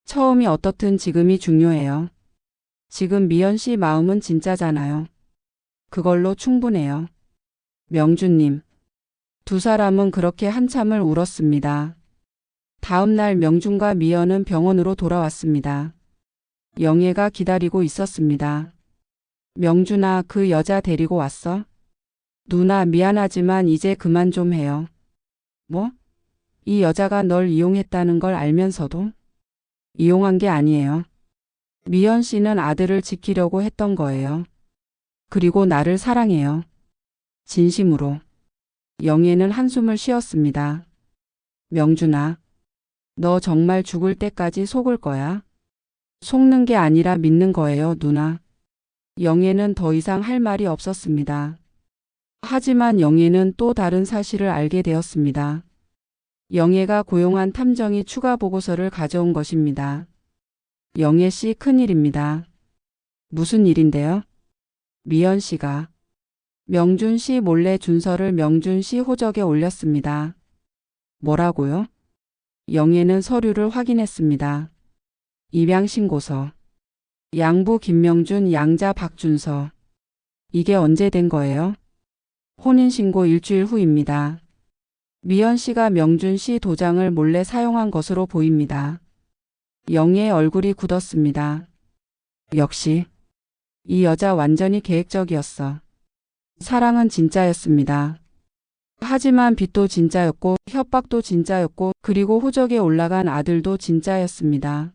처음이 어떻든 지금이 중요해요. 지금 미연 씨 마음은 진짜잖아요. 그걸로 충분해요. 명준님. 두 사람은 그렇게 한참을 울었습니다. 다음 날 명준과 미연은 병원으로 돌아왔습니다. 영예가 기다리고 있었습니다. 명준아, 그 여자 데리고 왔어? 누나, 미안하지만 이제 그만 좀 해요. 뭐? 이 여자가 널 이용했다는 걸 알면서도? 이용한 게 아니에요. 미연 씨는 아들을 지키려고 했던 거예요. 그리고 나를 사랑해요. 진심으로. 영예는 한숨을 쉬었습니다. 명준아, 너 정말 죽을 때까지 속을 거야? 속는 게 아니라 믿는 거예요, 누나. 영예는 더 이상 할 말이 없었습니다. 하지만 영예는 또 다른 사실을 알게 되었습니다. 영예가 고용한 탐정이 추가 보고서를 가져온 것입니다. 영예 씨, 큰일입니다. 무슨 일인데요? 미연 씨가. 명준 씨 몰래 준서를 명준 씨 호적에 올렸습니다. 뭐라고요? 영예는 서류를 확인했습니다. 입양신고서. 양부 김명준, 양자 박준서. 이게 언제 된 거예요? 혼인신고 일주일 후입니다. 미연 씨가 명준 씨 도장을 몰래 사용한 것으로 보입니다. 영예의 얼굴이 굳었습니다. 역시 이 여자 완전히 계획적이었어. 사랑은 진짜였습니다. 하지만 빚도 진짜였고 협박도 진짜였고 그리고 호적에 올라간 아들도 진짜였습니다.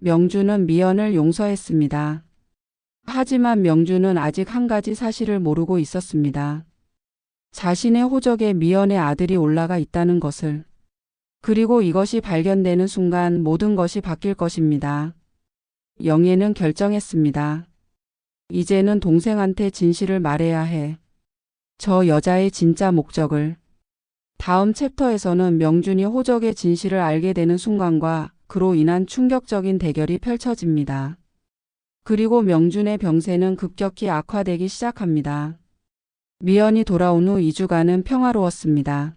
명준은 미연을 용서했습니다. 하지만 명준은 아직 한 가지 사실을 모르고 있었습니다. 자신의 호적에 미연의 아들이 올라가 있다는 것을. 그리고 이것이 발견되는 순간 모든 것이 바뀔 것입니다. 영예는 결정했습니다. 이제는 동생한테 진실을 말해야 해. 저 여자의 진짜 목적을. 다음 챕터에서는 명준이 호적의 진실을 알게 되는 순간과 그로 인한 충격적인 대결이 펼쳐집니다. 그리고 명준의 병세는 급격히 악화되기 시작합니다. 미연이 돌아온 후 2주간은 평화로웠습니다.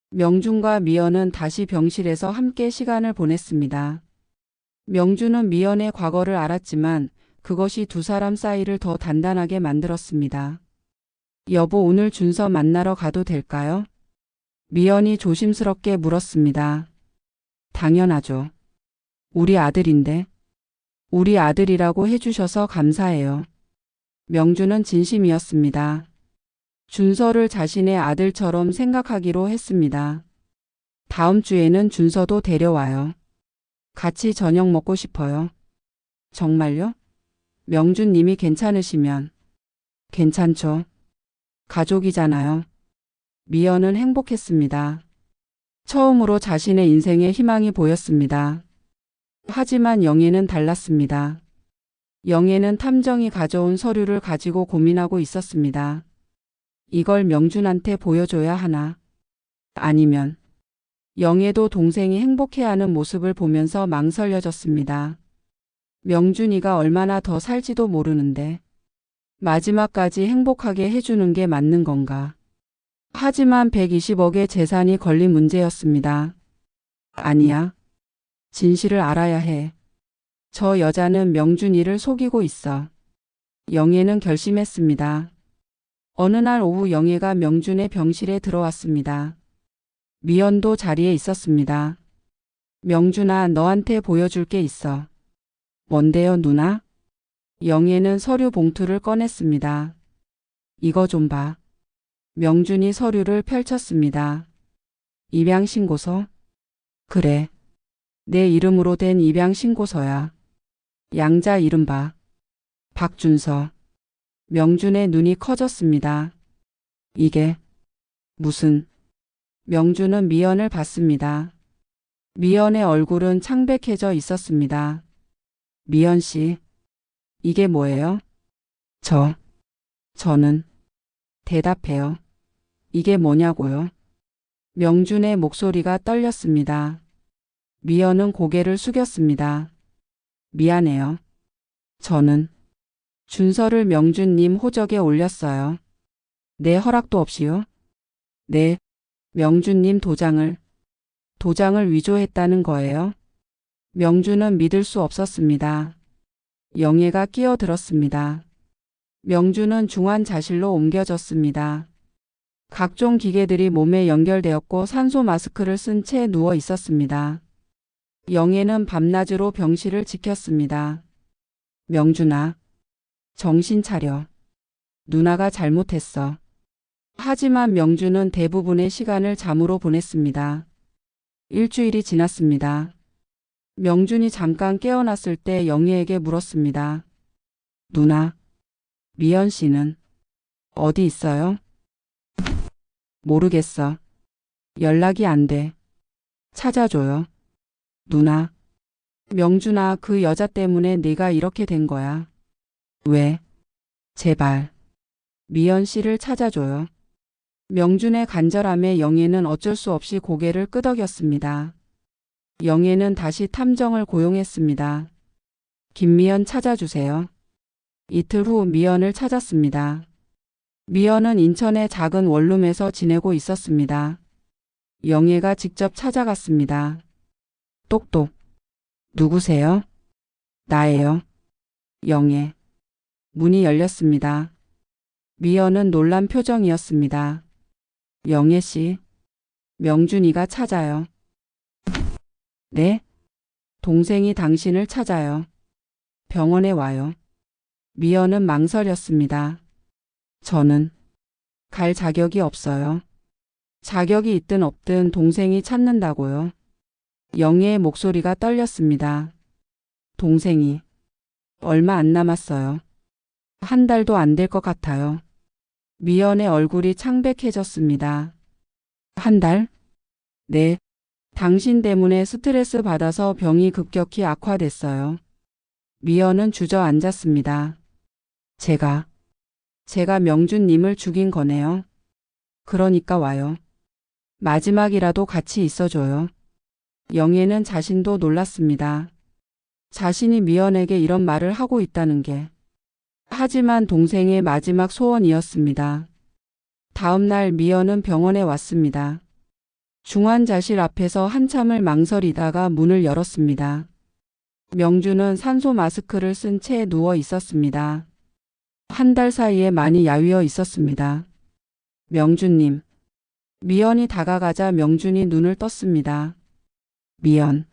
명준과 미연은 다시 병실에서 함께 시간을 보냈습니다. 명준은 미연의 과거를 알았지만 그것이 두 사람 사이를 더 단단하게 만들었습니다. 여보, 오늘 준서 만나러 가도 될까요? 미연이 조심스럽게 물었습니다. 당연하죠. 우리 아들인데. 우리 아들이라고 해주셔서 감사해요. 명준은 진심이었습니다. 준서를 자신의 아들처럼 생각하기로 했습니다. 다음 주에는 준서도 데려와요. 같이 저녁 먹고 싶어요. 정말요? 명준님이 괜찮으시면. 괜찮죠. 가족이잖아요. 미연은 행복했습니다. 처음으로 자신의 인생에 희망이 보였습니다. 하지만 영애는 달랐습니다. 영애는 탐정이 가져온 서류를 가지고 고민하고 있었습니다. 이걸 명준한테 보여줘야 하나? 아니면 영애도 동생이 행복해하는 모습을 보면서 망설여졌습니다. 명준이가 얼마나 더 살지도 모르는데 마지막까지 행복하게 해주는 게 맞는 건가? 하지만 120억의 재산이 걸린 문제였습니다. 아니야. 진실을 알아야 해. 저 여자는 명준이를 속이고 있어. 영애는 결심했습니다. 어느 날 오후 영애가 명준의 병실에 들어왔습니다. 미연도 자리에 있었습니다. 명준아, 너한테 보여줄 게 있어. 뭔데요, 누나? 영애는 서류 봉투를 꺼냈습니다. 이거 좀 봐. 명준이 서류를 펼쳤습니다. 입양신고서? 그래. 내 이름으로 된 입양신고서야. 양자 이름 봐. 박준서. 명준의 눈이 커졌습니다. 이게 무슨... 명준은 미연을 봤습니다. 미연의 얼굴은 창백해져 있었습니다. 미연 씨, 이게 뭐예요? 저는 대답해요. 이게 뭐냐고요? 명준의 목소리가 떨렸습니다. 미연은 고개를 숙였습니다. 미안해요. 저는 준서를 명준님 호적에 올렸어요. 내 허락도 없이요? 네. 명준님 도장을 위조했다는 거예요? 명준은 믿을 수 없었습니다. 영애가 끼어들었습니다. 명준은 중환자실로 옮겨졌습니다. 각종 기계들이 몸에 연결되었고 산소 마스크를 쓴 채 누워 있었습니다. 영애는 밤낮으로 병실을 지켰습니다. 명준아, 정신 차려. 누나가 잘못했어. 하지만 명준은 대부분의 시간을 잠으로 보냈습니다. 일주일이 지났습니다. 명준이 잠깐 깨어났을 때 영애에게 물었습니다. 누나, 미연 씨는 어디 있어요? 모르겠어. 연락이 안 돼. 찾아줘요. 누나. 명준아, 그 여자 때문에 네가 이렇게 된 거야. 왜? 제발. 미연 씨를 찾아줘요. 명준의 간절함에 영애는 어쩔 수 없이 고개를 끄덕였습니다. 영애는 다시 탐정을 고용했습니다. 김미연 찾아주세요. 이틀 후 미연을 찾았습니다. 미연은 인천의 작은 원룸에서 지내고 있었습니다. 영애가 직접 찾아갔습니다. 똑똑. 누구세요? 나예요. 영애. 문이 열렸습니다. 미연은 놀란 표정이었습니다. 영애 씨, 명준이가 찾아요. 네? 동생이 당신을 찾아요. 병원에 와요. 미연은 망설였습니다. 저는 갈 자격이 없어요. 자격이 있든 없든 동생이 찾는다고요. 영애의 목소리가 떨렸습니다. 동생이 얼마 안 남았어요. 한 달도 안 될 것 같아요. 미연의 얼굴이 창백해졌습니다. 한 달? 네. 당신 때문에 스트레스 받아서 병이 급격히 악화됐어요. 미연은 주저앉았습니다. 제가 명준님을 죽인 거네요. 그러니까 와요. 마지막이라도 같이 있어줘요. 영애는 자신도 놀랐습니다. 자신이 미연에게 이런 말을 하고 있다는 게. 하지만 동생의 마지막 소원이었습니다. 다음 날 미연은 병원에 왔습니다. 중환자실 앞에서 한참을 망설이다가 문을 열었습니다. 명주는 산소 마스크를 쓴 채 누워 있었습니다. 한 달 사이에 많이 야위어 있었습니다. 명주님. 미연이 다가가자 명준이 눈을 떴습니다. 미연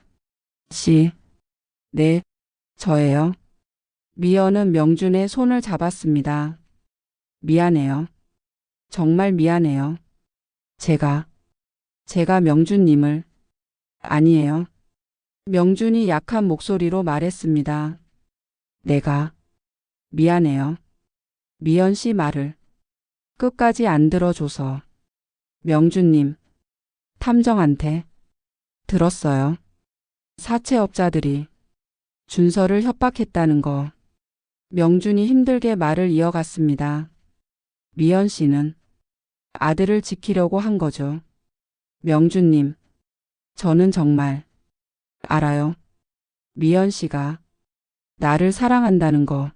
씨. 네, 저예요. 미연은 명준의 손을 잡았습니다. 미안해요. 정말 미안해요. 제가 명준님을. 아니에요. 명준이 약한 목소리로 말했습니다. 내가 미안해요. 미연 씨 말을 끝까지 안 들어줘서. 명준님, 탐정한테 들었어요. 사채업자들이 준서를 협박했다는 거. 명준이 힘들게 말을 이어갔습니다. 미연 씨는 아들을 지키려고 한 거죠. 명준님, 저는 정말 알아요. 미연 씨가 나를 사랑한다는 거.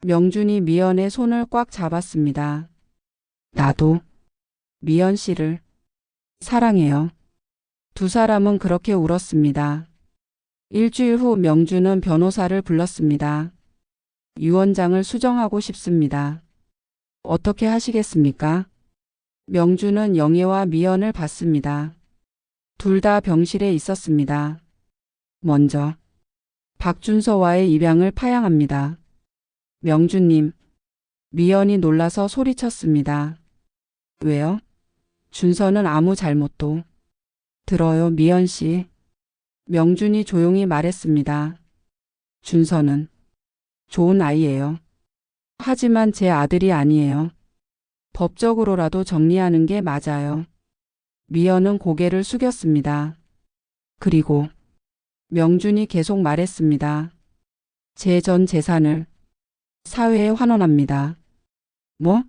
명준이 미연의 손을 꽉 잡았습니다. 나도 미연 씨를 사랑해요. 두 사람은 그렇게 울었습니다. 일주일 후 명준은 변호사를 불렀습니다. 유언장을 수정하고 싶습니다. 어떻게 하시겠습니까? 명준은 영애와 미연을 봤습니다. 둘 다 병실에 있었습니다. 먼저 박준서와의 입양을 파양합니다. 명준님, 미연이 놀라서 소리쳤습니다. 왜요? 준서는 아무 잘못도. 들어요, 미연 씨. 명준이 조용히 말했습니다. 준서는 좋은 아이예요. 하지만 제 아들이 아니에요. 법적으로라도 정리하는 게 맞아요. 미연은 고개를 숙였습니다. 그리고 명준이 계속 말했습니다. 제 전 재산을 사회에 환원합니다. 뭐?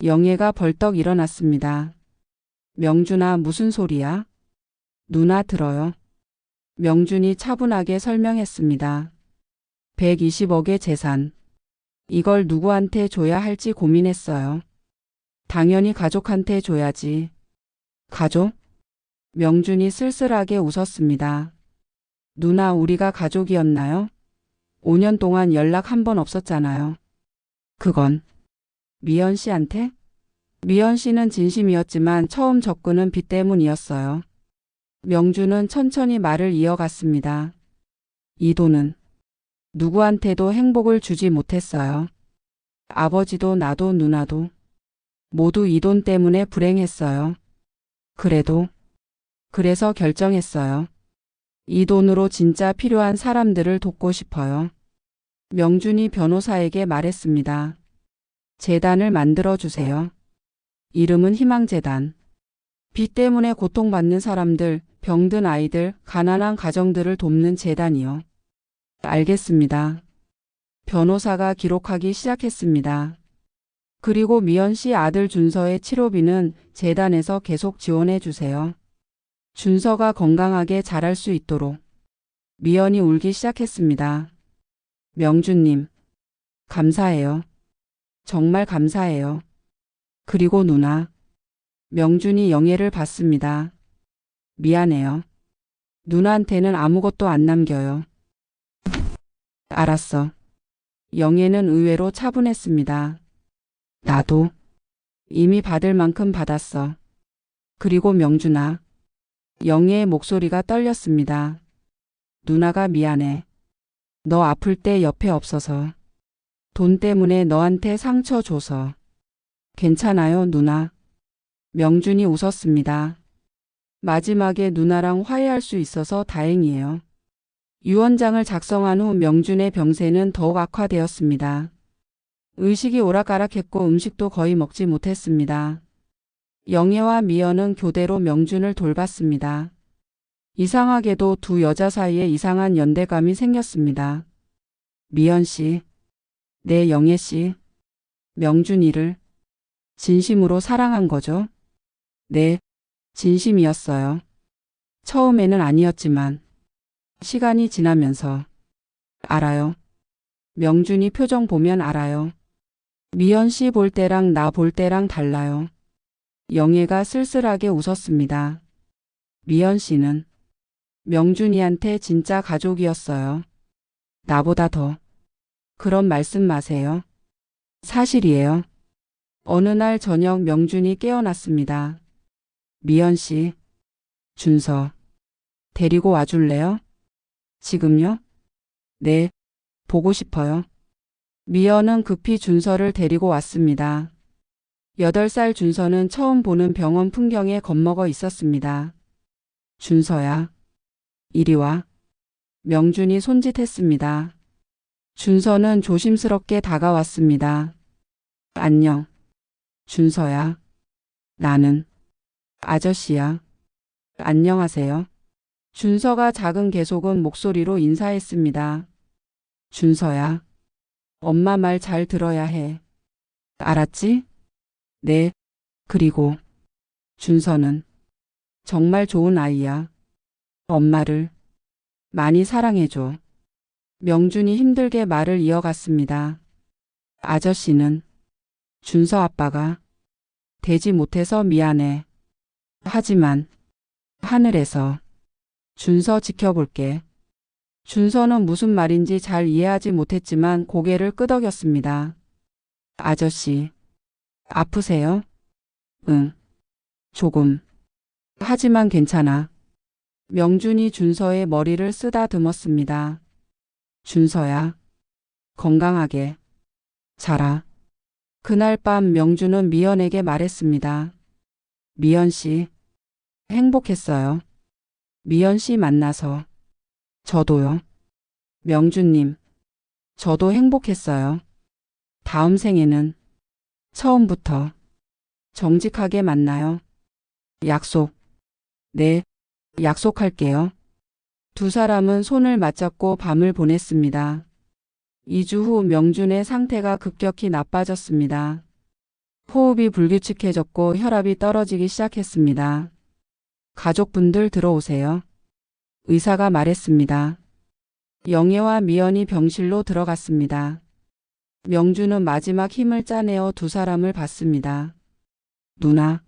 영애가 벌떡 일어났습니다. 명준아, 무슨 소리야? 누나 들어요. 명준이 차분하게 설명했습니다. 120억의 재산. 이걸 누구한테 줘야 할지 고민했어요. 당연히 가족한테 줘야지. 가족? 명준이 쓸쓸하게 웃었습니다. 누나, 우리가 가족이었나요? 5년 동안 연락 한 번 없었잖아요. 그건 미연 씨한테? 미연 씨는 진심이었지만 처음 접근은 빚 때문이었어요. 명준은 천천히 말을 이어갔습니다. 이 돈은 누구한테도 행복을 주지 못했어요. 아버지도 나도 누나도 모두 이 돈 때문에 불행했어요. 그래서 결정했어요. 이 돈으로 진짜 필요한 사람들을 돕고 싶어요. 명준이 변호사에게 말했습니다. 재단을 만들어 주세요. 이름은 희망재단. 빚 때문에 고통받는 사람들, 병든 아이들, 가난한 가정들을 돕는 재단이요. 알겠습니다. 변호사가 기록하기 시작했습니다. 그리고 미연 씨 아들 준서의 치료비는 재단에서 계속 지원해 주세요. 준서가 건강하게 자랄 수 있도록. 미연이 울기 시작했습니다. 명준님, 감사해요. 정말 감사해요. 그리고 누나. 명준이 영애를 봤습니다. 미안해요. 누나한테는 아무것도 안 남겨요. 알았어. 영애는 의외로 차분했습니다. 나도 이미 받을 만큼 받았어. 그리고 명준아. 영애의 목소리가 떨렸습니다. 누나가 미안해. 너 아플 때 옆에 없어서. 돈 때문에 너한테 상처 줘서. 괜찮아요, 누나. 명준이 웃었습니다. 마지막에 누나랑 화해할 수 있어서 다행이에요. 유언장을 작성한 후 명준의 병세는 더욱 악화되었습니다. 의식이 오락가락했고 음식도 거의 먹지 못했습니다. 영애와 미연은 교대로 명준을 돌봤습니다. 이상하게도 두 여자 사이에 이상한 연대감이 생겼습니다. 미연 씨, 네 영애 씨, 명준이를 진심으로 사랑한 거죠? 네, 진심이었어요. 처음에는 아니었지만 시간이 지나면서. 알아요. 명준이 표정 보면 알아요. 미연 씨 볼 때랑 나 볼 때랑 달라요. 영애가 쓸쓸하게 웃었습니다. 미연 씨는 명준이한테 진짜 가족이었어요. 나보다 더. 그런 말씀 마세요. 사실이에요. 어느 날 저녁 명준이 깨어났습니다. 미연 씨, 준서, 데리고 와줄래요? 지금요? 네, 보고 싶어요. 미연은 급히 준서를 데리고 왔습니다. 8살 준서는 처음 보는 병원 풍경에 겁먹어 있었습니다. 준서야, 이리 와. 명준이 손짓했습니다. 준서는 조심스럽게 다가왔습니다. 안녕. 준서야. 나는 아저씨야. 안녕하세요. 준서가 작은 개속은 목소리로 인사했습니다. 준서야. 엄마 말 잘 들어야 해. 알았지? 네. 그리고 준서는 정말 좋은 아이야. 엄마를 많이 사랑해줘. 명준이 힘들게 말을 이어갔습니다. 아저씨는 준서 아빠가 되지 못해서 미안해. 하지만 하늘에서 준서 지켜볼게. 준서는 무슨 말인지 잘 이해하지 못했지만 고개를 끄덕였습니다. 아저씨, 아프세요? 응, 조금. 하지만 괜찮아. 명준이 준서의 머리를 쓰다듬었습니다. 준서야, 건강하게 자라. 그날 밤 명준은 미연에게 말했습니다. 미연 씨, 행복했어요. 미연 씨 만나서. 저도요. 명준님, 저도 행복했어요. 다음 생에는 처음부터 정직하게 만나요. 약속. 네, 약속할게요. 두 사람은 손을 맞잡고 밤을 보냈습니다. 2주 후 명준의 상태가 급격히 나빠졌습니다. 호흡이 불규칙해졌고 혈압이 떨어지기 시작했습니다. 가족분들 들어오세요. 의사가 말했습니다. 영애와 미연이 병실로 들어갔습니다. 명준은 마지막 힘을 짜내어 두 사람을 봤습니다. 누나,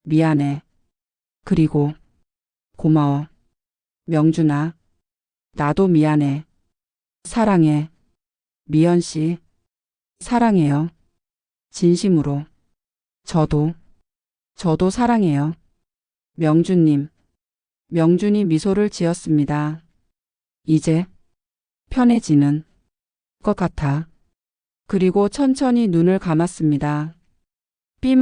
미안해. 그리고 고마워. 명준아, 나도 미안해. 사랑해. 미연 씨, 사랑해요. 진심으로. 저도 사랑해요. 명준님. 명준이 미소를 지었습니다. 이제 편해지는 것 같아. 그리고 천천히 눈을 감았습니다. B-.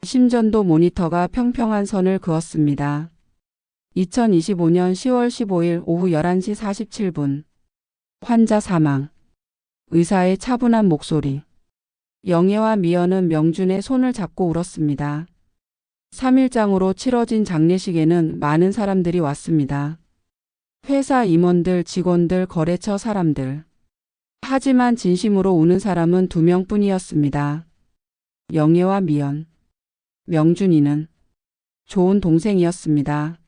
심전도 모니터가 평평한 선을 그었습니다. 2025년 10월 15일 오후 11시 47분. 환자 사망. 의사의 차분한 목소리. 영애와 미연은 명준의 손을 잡고 울었습니다. 3일장으로 치러진 장례식에는 많은 사람들이 왔습니다. 회사 임원들, 직원들, 거래처 사람들. 하지만 진심으로 우는 사람은 2명뿐이었습니다. 영애와 미연. 명준이는 좋은 동생이었습니다.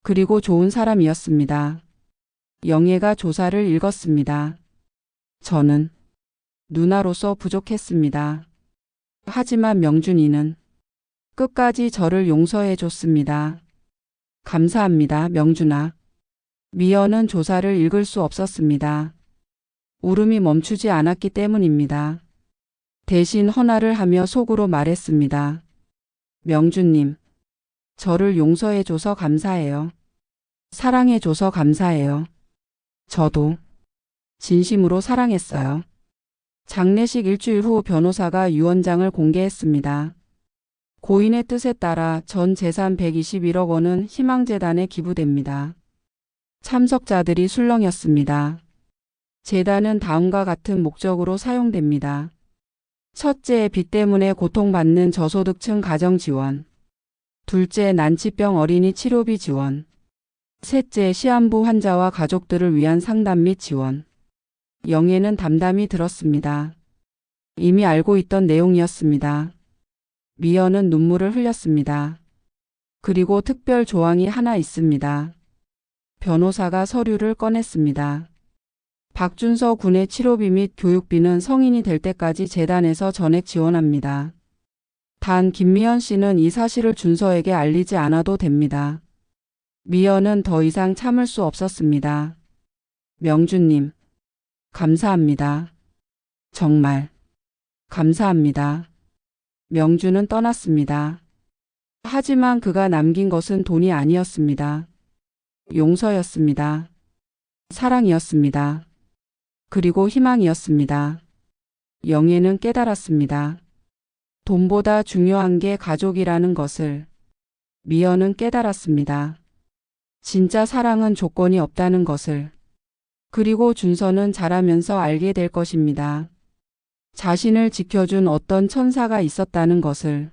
그리고 좋은 사람이었습니다. 영애가 조사를 읽었습니다. 저는 누나로서 부족했습니다. 하지만 명준이는 끝까지 저를 용서해 줬습니다. 감사합니다, 명준아. 미연은 조사를 읽을 수 없었습니다. 울음이 멈추지 않았기 때문입니다. 대신 헌화를 하며 속으로 말했습니다. 명준님, 저를 용서해 줘서 감사해요. 사랑해 줘서 감사해요. 저도 진심으로 사랑했어요. 장례식 일주일 후 변호사가 유언장을 공개했습니다. 고인의 뜻에 따라 전 재산 121억 원은 희망재단에 기부됩니다. 참석자들이 술렁였습니다. 재단은 다음과 같은 목적으로 사용됩니다. 첫째, 빚 때문에 고통받는 저소득층 가정 지원. 둘째, 난치병 어린이 치료비 지원. 셋째, 시한부 환자와 가족들을 위한 상담 및 지원. 영애는 담담히 들었습니다. 이미 알고 있던 내용이었습니다. 미연은 눈물을 흘렸습니다. 그리고 특별 조항이 하나 있습니다. 변호사가 서류를 꺼냈습니다. 박준서 군의 치료비 및 교육비는 성인이 될 때까지 재단에서 전액 지원합니다. 단 김미연 씨는 이 사실을 준서에게 알리지 않아도 됩니다. 미연은 더 이상 참을 수 없었습니다. 명주님, 감사합니다. 정말 감사합니다. 명주는 떠났습니다. 하지만 그가 남긴 것은 돈이 아니었습니다. 용서였습니다. 사랑이었습니다. 그리고 희망이었습니다. 영애는 깨달았습니다. 돈보다 중요한 게 가족이라는 것을. 미연은 깨달았습니다. 진짜 사랑은 조건이 없다는 것을. 그리고 준서는 자라면서 알게 될 것입니다. 자신을 지켜준 어떤 천사가 있었다는 것을.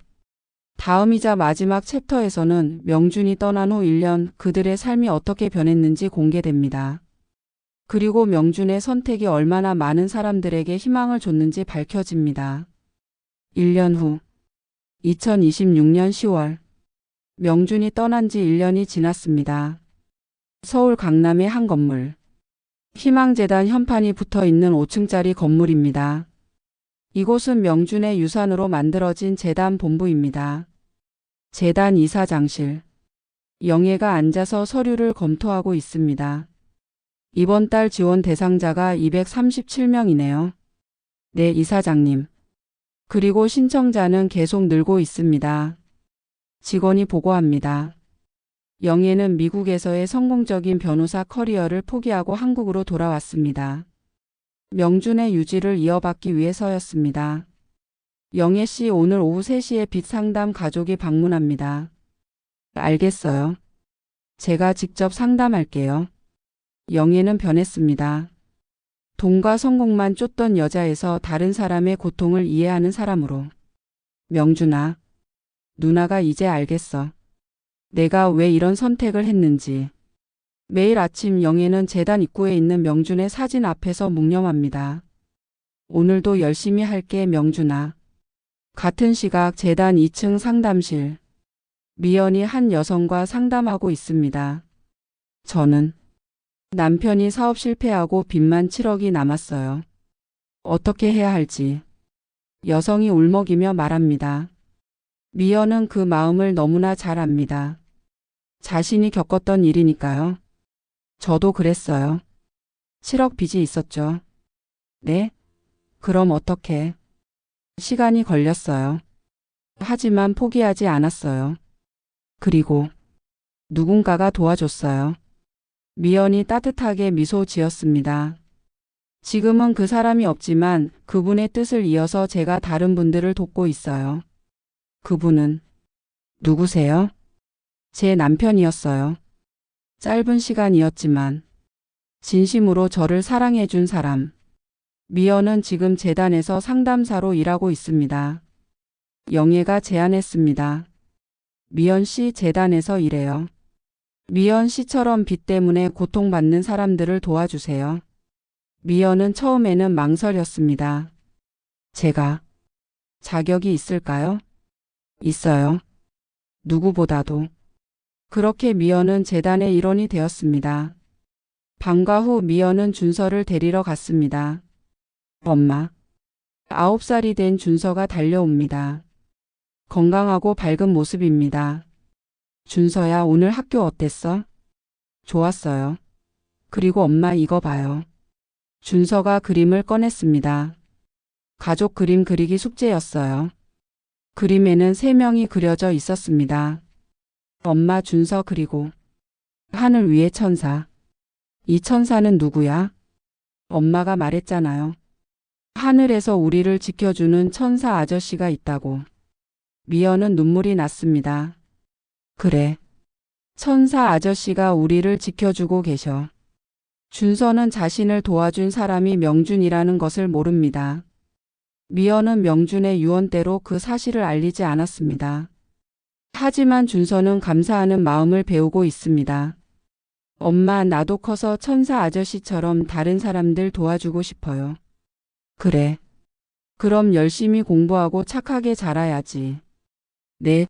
다음이자 마지막 챕터에서는 명준이 떠난 후 1년 그들의 삶이 어떻게 변했는지 공개됩니다. 그리고 명준의 선택이 얼마나 많은 사람들에게 희망을 줬는지 밝혀집니다. 1년 후 2026년 10월 명준이 떠난 지 1년이 지났습니다. 서울 강남의 한 건물. 희망재단 현판이 붙어 있는 5층짜리 건물입니다. 이곳은 명준의 유산으로 만들어진 재단 본부입니다. 재단 이사장실. 영애가 앉아서 서류를 검토하고 있습니다. 이번 달 지원 대상자가 237명이네요. 네, 이사장님. 그리고 신청자는 계속 늘고 있습니다. 직원이 보고합니다. 영애는 미국에서의 성공적인 변호사 커리어를 포기하고 한국으로 돌아왔습니다. 명준의 유지를 이어받기 위해서였습니다. 영애 씨, 오늘 오후 3시에 빚 상담 가족이 방문합니다. 알겠어요. 제가 직접 상담할게요. 영애는 변했습니다. 돈과 성공만 쫓던 여자에서 다른 사람의 고통을 이해하는 사람으로. 명준아, 누나가 이제 알겠어. 내가 왜 이런 선택을 했는지. 매일 아침 영애는 재단 입구에 있는 명준의 사진 앞에서 묵념합니다. 오늘도 열심히 할게, 명준아. 같은 시각 재단 2층 상담실. 미연이 한 여성과 상담하고 있습니다. 저는 남편이 사업 실패하고 빚만 7억이 남았어요. 어떻게 해야 할지. 여성이 울먹이며 말합니다. 미연은 그 마음을 너무나 잘 압니다. 자신이 겪었던 일이니까요. 저도 그랬어요. 7억 빚이 있었죠. 네? 그럼 어떻게? 시간이 걸렸어요. 하지만 포기하지 않았어요. 그리고 누군가가 도와줬어요. 미연이 따뜻하게 미소 지었습니다. 지금은 그 사람이 없지만 그분의 뜻을 이어서 제가 다른 분들을 돕고 있어요. 그분은 누구세요? 제 남편이었어요. 짧은 시간이었지만 진심으로 저를 사랑해준 사람. 미연은 지금 재단에서 상담사로 일하고 있습니다. 영애가 제안했습니다. 미연 씨, 재단에서 일해요. 미연 씨처럼 빚 때문에 고통받는 사람들을 도와주세요. 미연은 처음에는 망설였습니다. 제가 자격이 있을까요? 있어요. 누구보다도. 그렇게 미연은 재단의 일원이 되었습니다. 방과 후 미연은 준서를 데리러 갔습니다. 엄마. 9살이 된 준서가 달려옵니다. 건강하고 밝은 모습입니다. 준서야, 오늘 학교 어땠어? 좋았어요. 그리고 엄마, 이거 봐요. 준서가 그림을 꺼냈습니다. 가족 그림 그리기 숙제였어요. 그림에는 3명이 그려져 있었습니다. 엄마, 준서 그리고 하늘 위의 천사. 이 천사는 누구야? 엄마가 말했잖아요. 하늘에서 우리를 지켜주는 천사 아저씨가 있다고. 미연은 눈물이 났습니다. 그래. 천사 아저씨가 우리를 지켜주고 계셔. 준서는 자신을 도와준 사람이 명준이라는 것을 모릅니다. 미연은 명준의 유언대로 그 사실을 알리지 않았습니다. 하지만 준서는 감사하는 마음을 배우고 있습니다. 엄마, 나도 커서 천사 아저씨처럼 다른 사람들 도와주고 싶어요. 그래. 그럼 열심히 공부하고 착하게 자라야지. 네.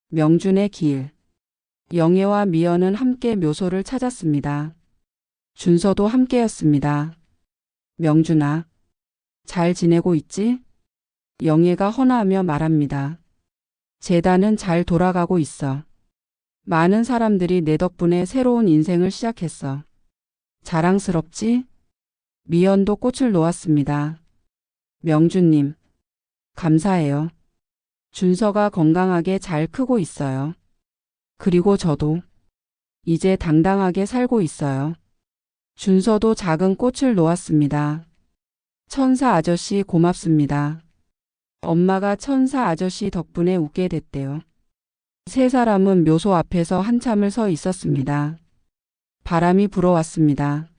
명준의 길. 영애와 미연은 함께 묘소를 찾았습니다. 준서도 함께였습니다. 명준아, 잘 지내고 있지? 영애가 헌화하며 말합니다. 재단은 잘 돌아가고 있어. 많은 사람들이 내 덕분에 새로운 인생을 시작했어. 자랑스럽지? 미연도 꽃을 놓았습니다. 명준님, 감사해요. 준서가 건강하게 잘 크고 있어요. 그리고 저도 이제 당당하게 살고 있어요. 준서도 작은 꽃을 놓았습니다. 천사 아저씨 고맙습니다. 엄마가 천사 아저씨 덕분에 웃게 됐대요. 세 사람은 묘소 앞에서 한참을 서 있었습니다. 바람이 불어왔습니다.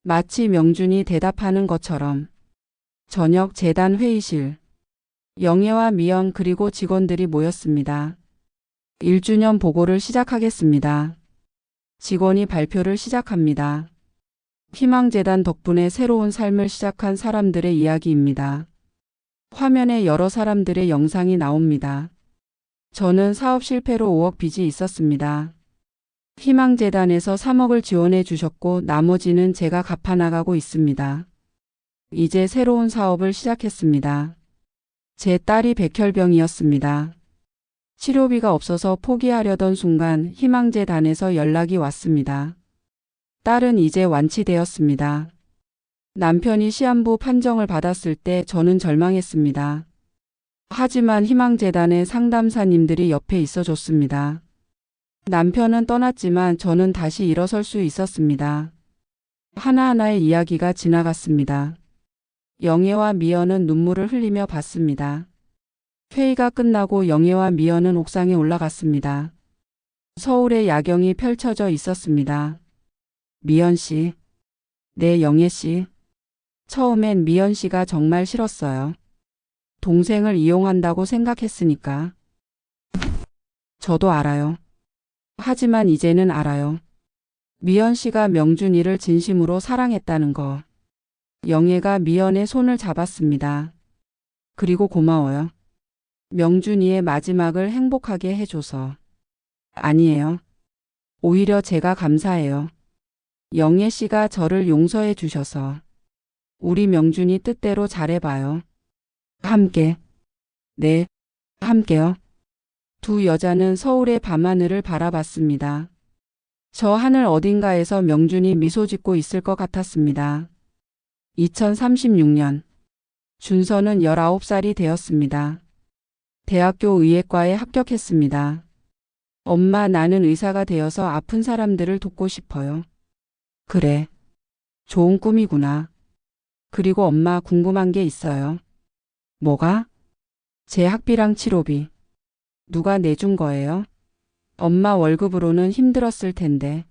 마치 명준이 대답하는 것처럼. 저녁 재단 회의실. 영애와 미연 그리고 직원들이 모였습니다. 1주년 보고를 시작하겠습니다. 직원이 발표를 시작합니다. 희망재단 덕분에 새로운 삶을 시작한 사람들의 이야기입니다. 화면에 여러 사람들의 영상이 나옵니다. 저는 사업 실패로 5억 빚이 있었습니다. 희망재단에서 3억을 지원해 주셨고 나머지는 제가 갚아나가고 있습니다. 이제 새로운 사업을 시작했습니다. 제 딸이 백혈병이었습니다. 치료비가 없어서 포기하려던 순간 희망재단에서 연락이 왔습니다. 딸은 이제 완치되었습니다. 남편이 시한부 판정을 받았을 때 저는 절망했습니다. 하지만 희망재단의 상담사님들이 옆에 있어줬습니다. 남편은 떠났지만 저는 다시 일어설 수 있었습니다. 하나하나의 이야기가 지나갔습니다. 영애와 미연은 눈물을 흘리며 봤습니다. 회의가 끝나고 영애와 미연은 옥상에 올라갔습니다. 서울의 야경이 펼쳐져 있었습니다. 미연 씨, 네 영애 씨. 처음엔 미연 씨가 정말 싫었어요. 동생을 이용한다고 생각했으니까. 저도 알아요. 하지만 이제는 알아요. 미연 씨가 명준이를 진심으로 사랑했다는 거. 영애가 미연의 손을 잡았습니다. 그리고 고마워요. 명준이의 마지막을 행복하게 해줘서. 아니에요. 오히려 제가 감사해요. 영애 씨가 저를 용서해 주셔서. 우리 명준이 뜻대로 잘해봐요. 함께. 네, 함께요. 두 여자는 서울의 밤하늘을 바라봤습니다. 저 하늘 어딘가에서 명준이 미소 짓고 있을 것 같았습니다. 2036년. 준서는 19살이 되었습니다. 대학교 의예과에 합격했습니다. 엄마, 나는 의사가 되어서 아픈 사람들을 돕고 싶어요. 그래. 좋은 꿈이구나. 그리고 엄마, 궁금한 게 있어요. 뭐가? 제 학비랑 치료비. 누가 내준 거예요? 엄마 월급으로는 힘들었을 텐데.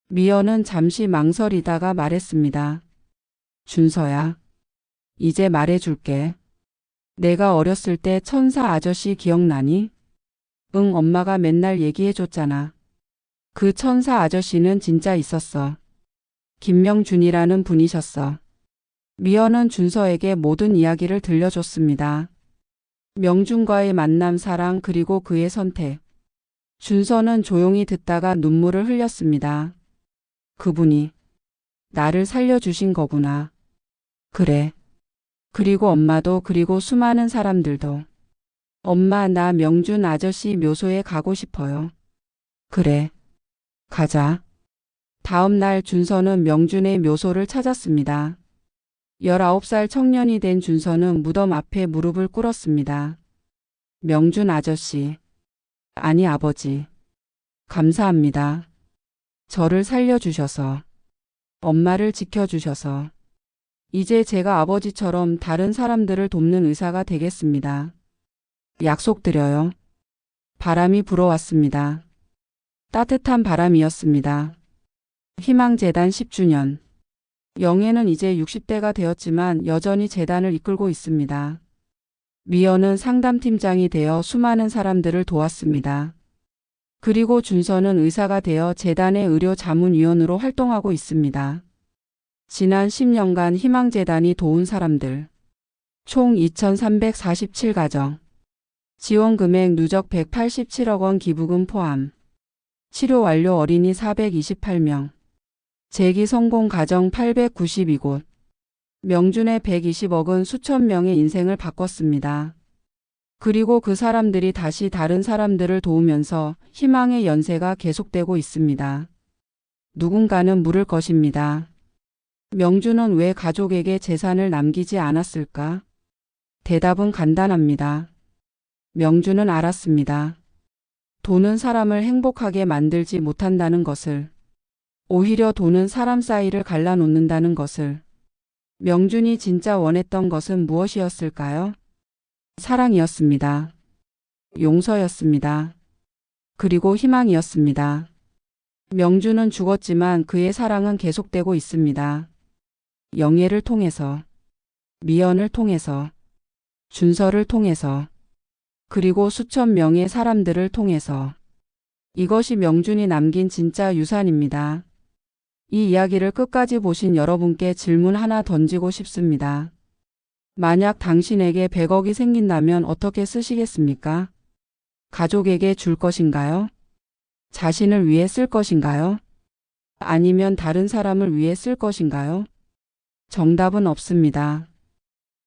미연은 잠시 망설이다가 말했습니다. 준서야, 이제 말해줄게. 내가 어렸을 때 천사 아저씨 기억나니? 응, 엄마가 맨날 얘기해줬잖아. 그 천사 아저씨는 진짜 있었어. 김명준이라는 분이셨어. 미연은 준서에게 모든 이야기를 들려줬습니다. 명준과의 만남, 사랑, 그리고 그의 선택. 준서는 조용히 듣다가 눈물을 흘렸습니다. 그분이 나를 살려주신 거구나. 그래. 그리고 엄마도, 그리고 수많은 사람들도. 엄마, 나 명준 아저씨 묘소에 가고 싶어요. 그래. 가자. 다음 날 준서는 명준의 묘소를 찾았습니다. 19살 청년이 된 준서는 무덤 앞에 무릎을 꿇었습니다. 명준 아저씨. 아니, 아버지. 감사합니다. 저를 살려주셔서. 엄마를 지켜주셔서. 이제 제가 아버지처럼 다른 사람들을 돕는 의사가 되겠습니다. 약속드려요. 바람이 불어왔습니다. 따뜻한 바람이었습니다. 희망재단 10주년. 영애는 이제 60대가 되었지만 여전히 재단을 이끌고 있습니다. 미연은 상담팀장이 되어 수많은 사람들을 도왔습니다. 그리고 준서는 의사가 되어 재단의 의료자문위원으로 활동하고 있습니다. 지난 10년간 희망재단이 도운 사람들. 총 2,347가정. 지원금액 누적 187억 원 기부금 포함. 치료 완료 어린이 428명. 재기 성공 가정 892곳. 명준의 120억은 수천 명의 인생을 바꿨습니다. 그리고 그 사람들이 다시 다른 사람들을 도우면서 희망의 연쇄가 계속되고 있습니다. 누군가는 물을 것입니다. 명준은 왜 가족에게 재산을 남기지 않았을까? 대답은 간단합니다. 명준은 알았습니다. 돈은 사람을 행복하게 만들지 못한다는 것을, 오히려 돈은 사람 사이를 갈라놓는다는 것을. 명준이 진짜 원했던 것은 무엇이었을까요? 사랑이었습니다. 용서였습니다. 그리고 희망이었습니다. 명준은 죽었지만 그의 사랑은 계속되고 있습니다. 영예를 통해서, 미연을 통해서, 준서를 통해서, 그리고 수천 명의 사람들을 통해서. 이것이 명준이 남긴 진짜 유산입니다. 이 이야기를 끝까지 보신 여러분께 질문 하나 던지고 싶습니다. 만약 당신에게 100억이 생긴다면 어떻게 쓰시겠습니까? 가족에게 줄 것인가요? 자신을 위해 쓸 것인가요? 아니면 다른 사람을 위해 쓸 것인가요? 정답은 없습니다.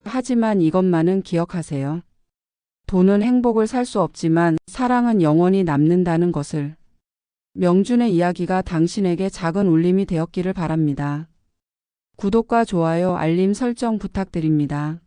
하지만 이것만은 기억하세요. 돈은 행복을 살 수 없지만 사랑은 영원히 남는다는 것을. 명준의 이야기가 당신에게 작은 울림이 되었기를 바랍니다. 구독과 좋아요, 알림 설정 부탁드립니다.